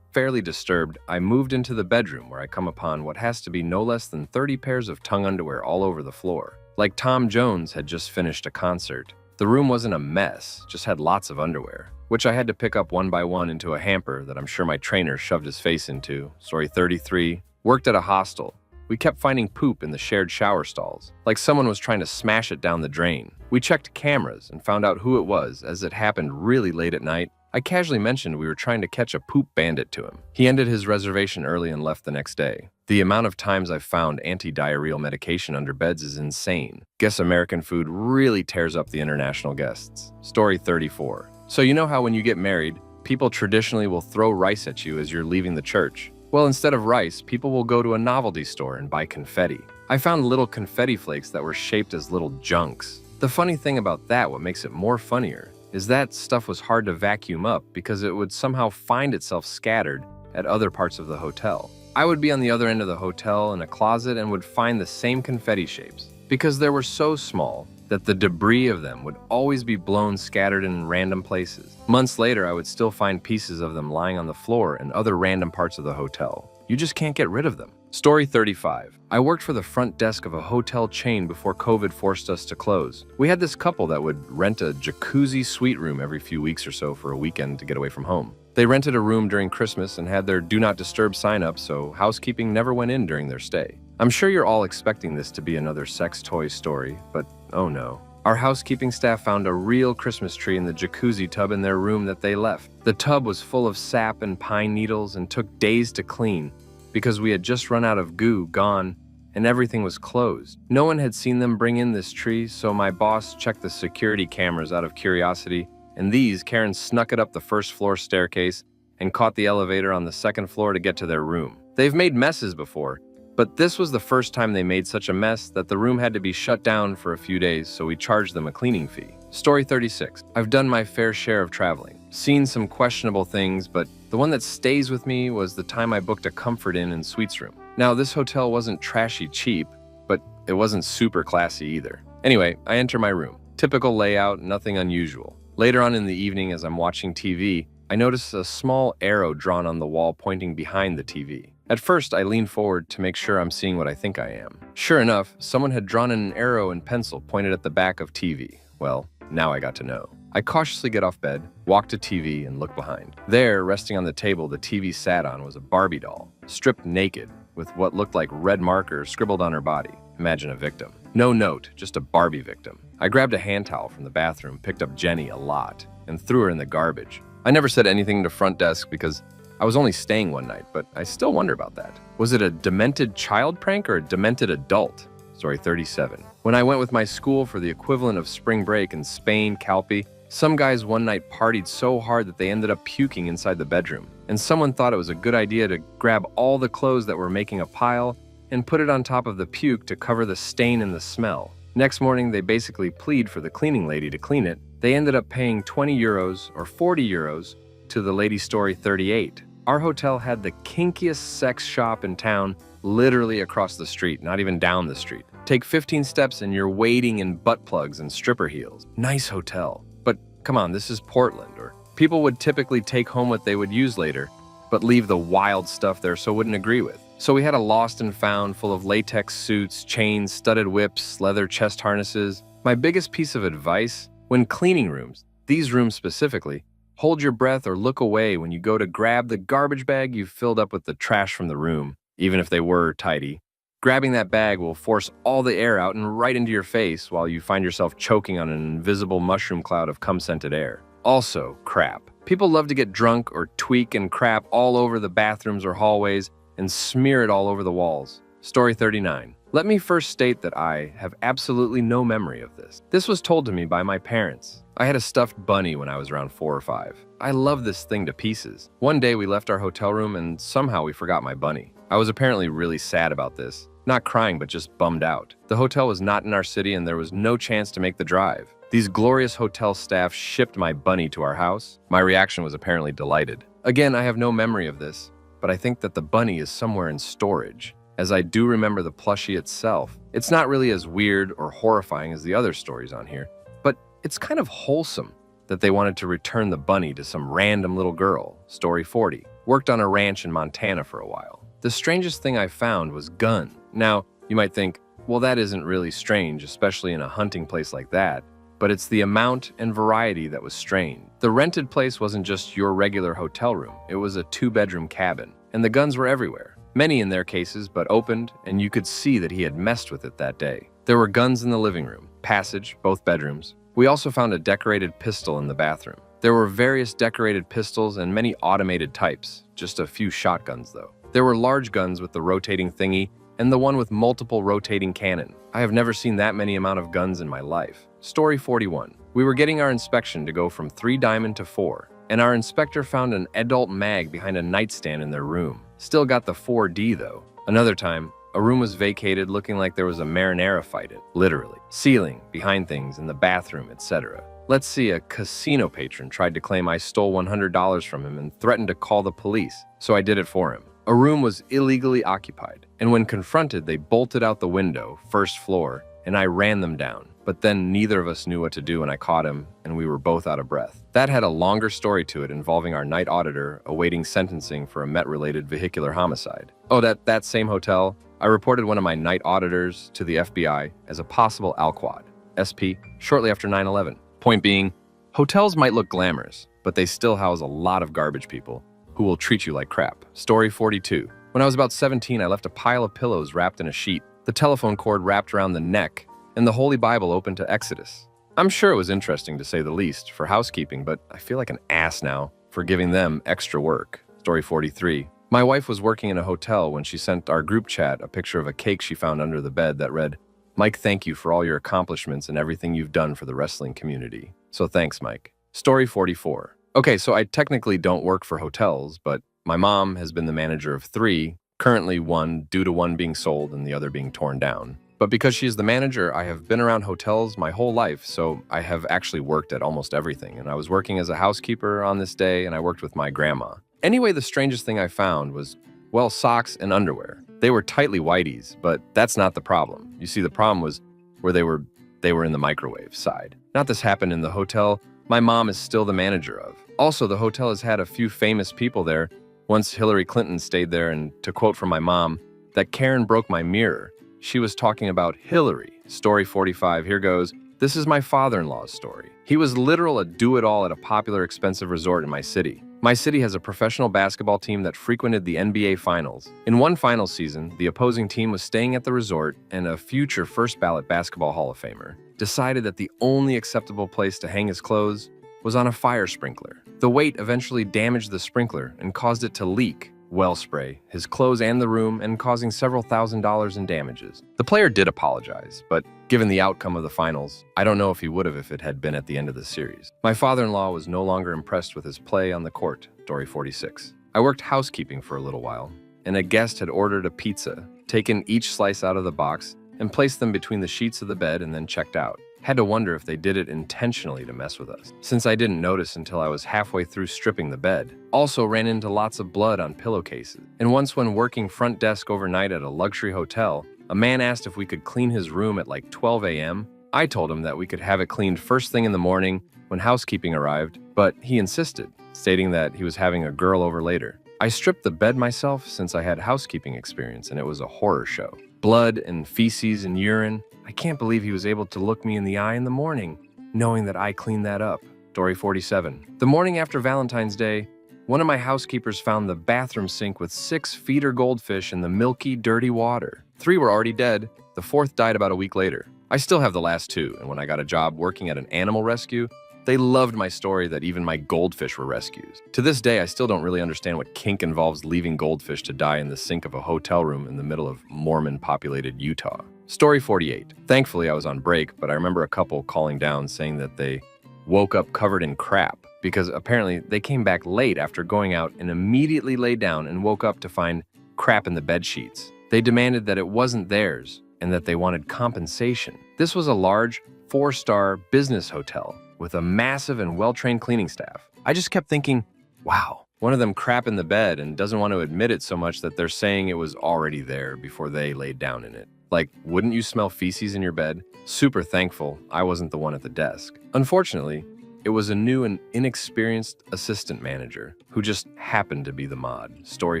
fairly disturbed, I moved into the bedroom where I come upon what has to be no less than 30 pairs of tongue underwear all over the floor. Like Tom Jones had just finished a concert. The room wasn't a mess, just had lots of underwear, which I had to pick up one by one into a hamper that I'm sure my trainer shoved his face into. Story 33. Worked at a hostel. We kept finding poop in the shared shower stalls, like someone was trying to smash it down the drain. We checked cameras and found out who it was, as it happened really late at night. I casually mentioned we were trying to catch a poop bandit to him. He ended his reservation early and left the next day. The amount of times I've found anti-diarrheal medication under beds is insane. Guess American food really tears up the international guests. Story 34. So you know how when you get married, people traditionally will throw rice at you as you're leaving the church? Well, instead of rice, people will go to a novelty store and buy confetti. I found little confetti flakes that were shaped as little junks. The funny thing about that, what makes it more funnier, is that stuff was hard to vacuum up because it would somehow find itself scattered at other parts of the hotel. I would be on the other end of the hotel in a closet and would find the same confetti shapes, because they were so small that the debris of them would always be blown scattered in random places. Months later, I would still find pieces of them lying on the floor in other random parts of the hotel. You just can't get rid of them. Story 35. I worked for the front desk of a hotel chain before COVID forced us to close. We had this couple that would rent a jacuzzi suite room every few weeks or so for a weekend to get away from home. They rented a room during Christmas and had their do not disturb sign up, so housekeeping never went in during their stay. I'm sure you're all expecting this to be another sex toy story, but oh no. Our housekeeping staff found a real Christmas tree in the jacuzzi tub in their room that they left. The tub was full of sap and pine needles and took days to clean because we had just run out of goo, gone, and everything was closed. No one had seen them bring in this tree, so my boss checked the security cameras out of curiosity, and Karen snuck it up the first floor staircase and caught the elevator on the second floor to get to their room. They've made messes before, but this was the first time they made such a mess that the room had to be shut down for a few days, so we charged them a cleaning fee. Story 36. I've done my fair share of traveling, seen some questionable things, but the one that stays with me was the time I booked a Comfort Inn and Suites room. Now, this hotel wasn't trashy cheap, but it wasn't super classy either. Anyway, I enter my room. Typical layout, nothing unusual. Later on in the evening, as I'm watching TV, I notice a small arrow drawn on the wall pointing behind the TV. At first, I lean forward to make sure I'm seeing what I think I am. Sure enough, someone had drawn an arrow in pencil pointed at the back of TV. Well, now I got to know. I cautiously get off bed, walk to TV, and look behind. There, resting on the table the TV sat on, was a Barbie doll, stripped naked, with what looked like red markers scribbled on her body. Imagine a victim. No note, just a Barbie victim. I grabbed a hand towel from the bathroom, picked up Jenny a lot, and threw her in the garbage. I never said anything to front desk because I was only staying one night, but I still wonder about that. Was it a demented child prank or a demented adult? Story 37. When I went with my school for the equivalent of spring break in Spain, Calpe, some guys one night partied so hard that they ended up puking inside the bedroom. And someone thought it was a good idea to grab all the clothes that were making a pile and put it on top of the puke to cover the stain and the smell. Next morning, they basically plead for the cleaning lady to clean it. They ended up paying 20 euros or 40 euros to the lady. Story 38. Our hotel had the kinkiest sex shop in town, literally across the street, not even down the street. Take 15 steps and you're wading in butt plugs and stripper heels. Nice hotel. But come on, this is Portland, or people would typically take home what they would use later, but leave the wild stuff there so wouldn't agree with. So we had a lost and found full of latex suits, chains, studded whips, leather chest harnesses. My biggest piece of advice, when cleaning rooms, these rooms specifically, hold your breath or look away when you go to grab the garbage bag you've filled up with the trash from the room, even if they were tidy. Grabbing that bag will force all the air out and right into your face while you find yourself choking on an invisible mushroom cloud of cum-scented air. Also, crap. People love to get drunk or tweak and crap all over the bathrooms or hallways and smear it all over the walls. Story 39. Let me first state that I have absolutely no memory of this. This was told to me by my parents. I had a stuffed bunny when I was around 4 or 5. I love this thing to pieces. One day we left our hotel room and somehow we forgot my bunny. I was apparently really sad about this. Not crying, but just bummed out. The hotel was not in our city and there was no chance to make the drive. These glorious hotel staff shipped my bunny to our house. My reaction was apparently delighted. Again, I have no memory of this, but I think that the bunny is somewhere in storage, as I do remember the plushie itself. It's not really as weird or horrifying as the other stories on here, but it's kind of wholesome that they wanted to return the bunny to some random little girl. Story 40. Worked on a ranch in Montana for a while. The strangest thing I found was guns. Now, you might think, well, that isn't really strange, especially in a hunting place like that. But it's the amount and variety that was strange. The rented place wasn't just your regular hotel room. It was a 2-bedroom cabin, and the guns were everywhere. Many in their cases, but opened, and you could see that he had messed with it that day. There were guns in the living room, passage, both bedrooms. We also found a decorated pistol in the bathroom. There were various decorated pistols and many automated types, just a few shotguns though. There were large guns with the rotating thingy, and the one with multiple rotating cannon. I have never seen that many amount of guns in my life. Story 41. We were getting our inspection to go from 3 diamond to 4, and our inspector found an adult mag behind a nightstand in their room. Still got the 4D though. Another time, a room was vacated looking like there was a marinara fight in, literally. Ceiling, behind things, in the bathroom, etc. Let's see, a casino patron tried to claim I stole $100 from him and threatened to call the police, so I did it for him. A room was illegally occupied, and when confronted, they bolted out the window, first floor, and I ran them down. But then neither of us knew what to do when I caught him, and we were both out of breath. That had a longer story to it involving our night auditor awaiting sentencing for a Met-related vehicular homicide. Oh, that same hotel, I reported one of my night auditors to the FBI as a possible Alquad, SP, shortly after 9/11. Point being, hotels might look glamorous, but they still house a lot of garbage people who will treat you like crap. Story 42. When I was about 17, I left a pile of pillows wrapped in a sheet, the telephone cord wrapped around the neck, and the Holy Bible open to Exodus. I'm sure it was interesting to say the least for housekeeping, but I feel like an ass now for giving them extra work. Story 43. My wife was working in a hotel when she sent our group chat a picture of a cake she found under the bed that read, "Mike, thank you for all your accomplishments and everything you've done for the wrestling community." So thanks, Mike. Story 44. Okay, so I technically don't work for hotels, but my mom has been the manager of 3, currently 1 due to one being sold and the other being torn down. But because she is the manager, I have been around hotels my whole life, so I have actually worked at almost everything. And I was working as a housekeeper on this day, and I worked with my grandma. Anyway, the strangest thing I found was, well, socks and underwear. They were tightly whities, but that's not the problem. You see, the problem was where they were in the microwave side. Not this happened in the hotel my mom is still the manager of. Also, the hotel has had a few famous people there. Once Hillary Clinton stayed there, and to quote from my mom, that Karen broke my mirror. She was talking about Hillary. Story 45, here goes. This is my father-in-law's story. He was literal a do-it-all at a popular expensive resort in my city. My city has a professional basketball team that frequented the NBA Finals. In one final season, the opposing team was staying at the resort, and a future first-ballot basketball Hall of Famer decided that the only acceptable place to hang his clothes was on a fire sprinkler. The weight eventually damaged the sprinkler and caused it to leak well spray, his clothes and the room, and causing several $1,000s in damages. The player did apologize, but given the outcome of the finals, I don't know if he would have if it had been at the end of the series. My father-in-law was no longer impressed with his play on the court. Story 46. I worked housekeeping for a little while, and a guest had ordered a pizza, taken each slice out of the box, and placed them between the sheets of the bed and then checked out. Had to wonder if they did it intentionally to mess with us, since I didn't notice until I was halfway through stripping the bed. Also ran into lots of blood on pillowcases. And once when working front desk overnight at a luxury hotel, a man asked if we could clean his room at like 12 a.m. I told him that we could have it cleaned first thing in the morning when housekeeping arrived, but he insisted, stating that he was having a girl over later. I stripped the bed myself since I had housekeeping experience, and it was a horror show. Blood and feces and urine. I can't believe he was able to look me in the eye in the morning, knowing that I cleaned that up. Story 47. The morning after Valentine's Day, one of my housekeepers found the bathroom sink with 6 feeder goldfish in the milky, dirty water. 3 were already dead. The 4th died about a week later. I still have the last 2, and when I got a job working at an animal rescue, they loved my story that even my goldfish were rescues. To this day, I still don't really understand what kink involves leaving goldfish to die in the sink of a hotel room in the middle of Mormon-populated Utah. Story 48. Thankfully, I was on break, but I remember a couple calling down saying that they woke up covered in crap because apparently they came back late after going out and immediately laid down and woke up to find crap in the bed sheets. They demanded that it wasn't theirs and that they wanted compensation. This was a large 4-star business hotel with a massive and well-trained cleaning staff. I just kept thinking, wow, one of them crap in the bed and doesn't want to admit it so much that they're saying it was already there before they laid down in it. Like, wouldn't you smell feces in your bed? Super thankful I wasn't the one at the desk. Unfortunately, it was a new and inexperienced assistant manager who just happened to be the mod. Story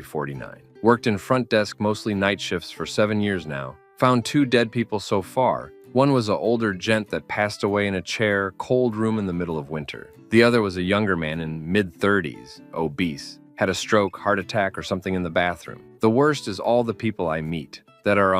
49. Worked in front desk mostly night shifts for 7 years now. Found 2 dead people so far. One was an older gent that passed away in a chair, cold room in the middle of winter. The other was a younger man in mid-30s, obese, had a stroke, heart attack, or something in the bathroom. The worst is all the people I meet that are,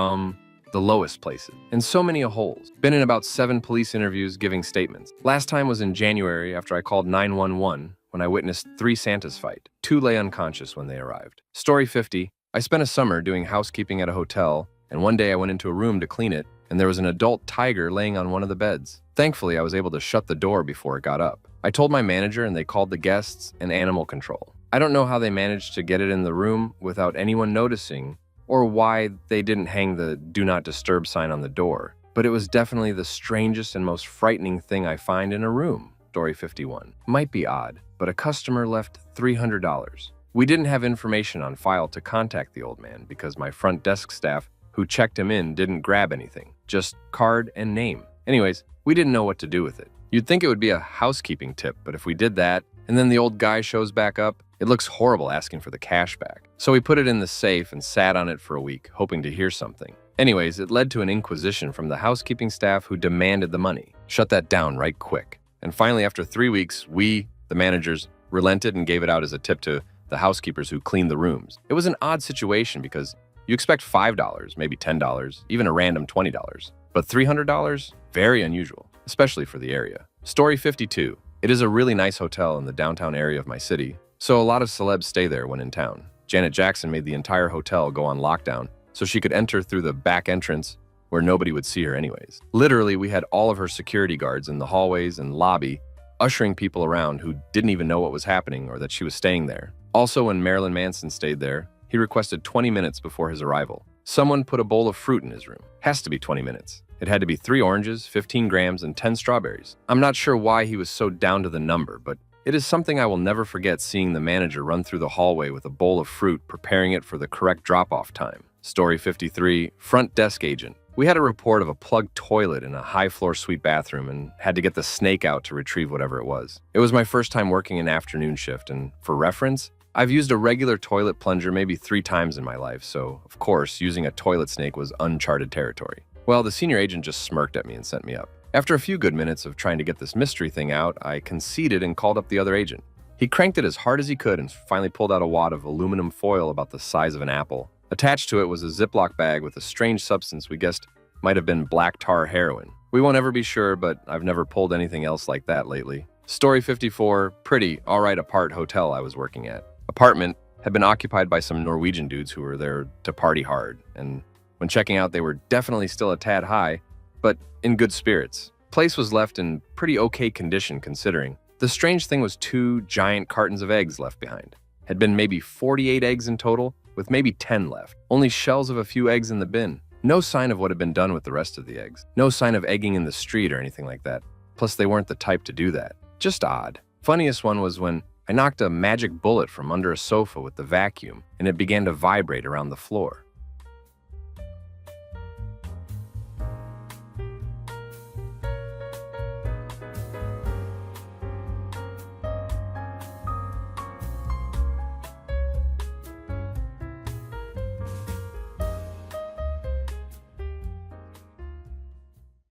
the lowest places. And so many holes. Been in about 7 police interviews giving statements. Last time was in January after I called 911 when I witnessed 3 Santas fight. 2 lay unconscious when they arrived. Story 50. I spent a summer doing housekeeping at a hotel, and one day I went into a room to clean it, and there was an adult tiger laying on one of the beds. Thankfully, I was able to shut the door before it got up. I told my manager and they called the guests and animal control. I don't know how they managed to get it in the room without anyone noticing or why they didn't hang the "Do Not Disturb" sign on the door, but it was definitely the strangest and most frightening thing I find in a room. Story 51. Might be odd, but a customer left $300. We didn't have information on file to contact the old man because my front desk staff who checked him in didn't grab anything, just card and name. Anyways, we didn't know what to do with it. You'd think it would be a housekeeping tip, but if we did that, and then the old guy shows back up, it looks horrible asking for the cash back. So we put it in the safe and sat on it for a week, hoping to hear something. Anyways, it led to an inquisition from the housekeeping staff who demanded the money. Shut that down right quick. And finally, after 3 weeks, we, the managers, relented and gave it out as a tip to the housekeepers who cleaned the rooms. It was an odd situation because you expect $5, maybe $10, even a random $20. But $300? Very unusual, especially for the area. Story 52. It is a really nice hotel in the downtown area of my city, so a lot of celebs stay there when in town. Janet Jackson made the entire hotel go on lockdown so she could enter through the back entrance where nobody would see her anyways. Literally, we had all of her security guards in the hallways and lobby ushering people around who didn't even know what was happening or that she was staying there. Also, when Marilyn Manson stayed there, he requested 20 minutes before his arrival. Someone put a bowl of fruit in his room. Has to be 20 minutes. It had to be 3 oranges, 15 grams, and 10 strawberries. I'm not sure why he was so down to the number, but it is something I will never forget, seeing the manager run through the hallway with a bowl of fruit, preparing it for the correct drop-off time. Story 53, front desk agent. We had a report of a plugged toilet in a high-floor suite bathroom and had to get the snake out to retrieve whatever it was. It was my first time working an afternoon shift, and for reference, I've used a regular toilet plunger maybe 3 times in my life, so of course, using a toilet snake was uncharted territory. Well, the senior agent just smirked at me and sent me up. After a few good minutes of trying to get this mystery thing out, I conceded and called up the other agent. He cranked it as hard as he could and finally pulled out a wad of aluminum foil about the size of an apple. Attached to it was a Ziploc bag with a strange substance we guessed might have been black tar heroin. We won't ever be sure, but I've never pulled anything else like that lately. Story 54, pretty, alright apart hotel I was working at. Apartment had been occupied by some Norwegian dudes who were there to party hard, and when checking out they were definitely still a tad high, but in good spirits. Place was left in pretty okay condition considering. The strange thing was 2 giant cartons of eggs left behind. Had been maybe 48 eggs in total, with maybe 10 left. Only shells of a few eggs in the bin. No sign of what had been done with the rest of the eggs. No sign of egging in the street or anything like that. Plus they weren't the type to do that. Just odd. Funniest one was when I knocked a magic bullet from under a sofa with the vacuum and it began to vibrate around the floor.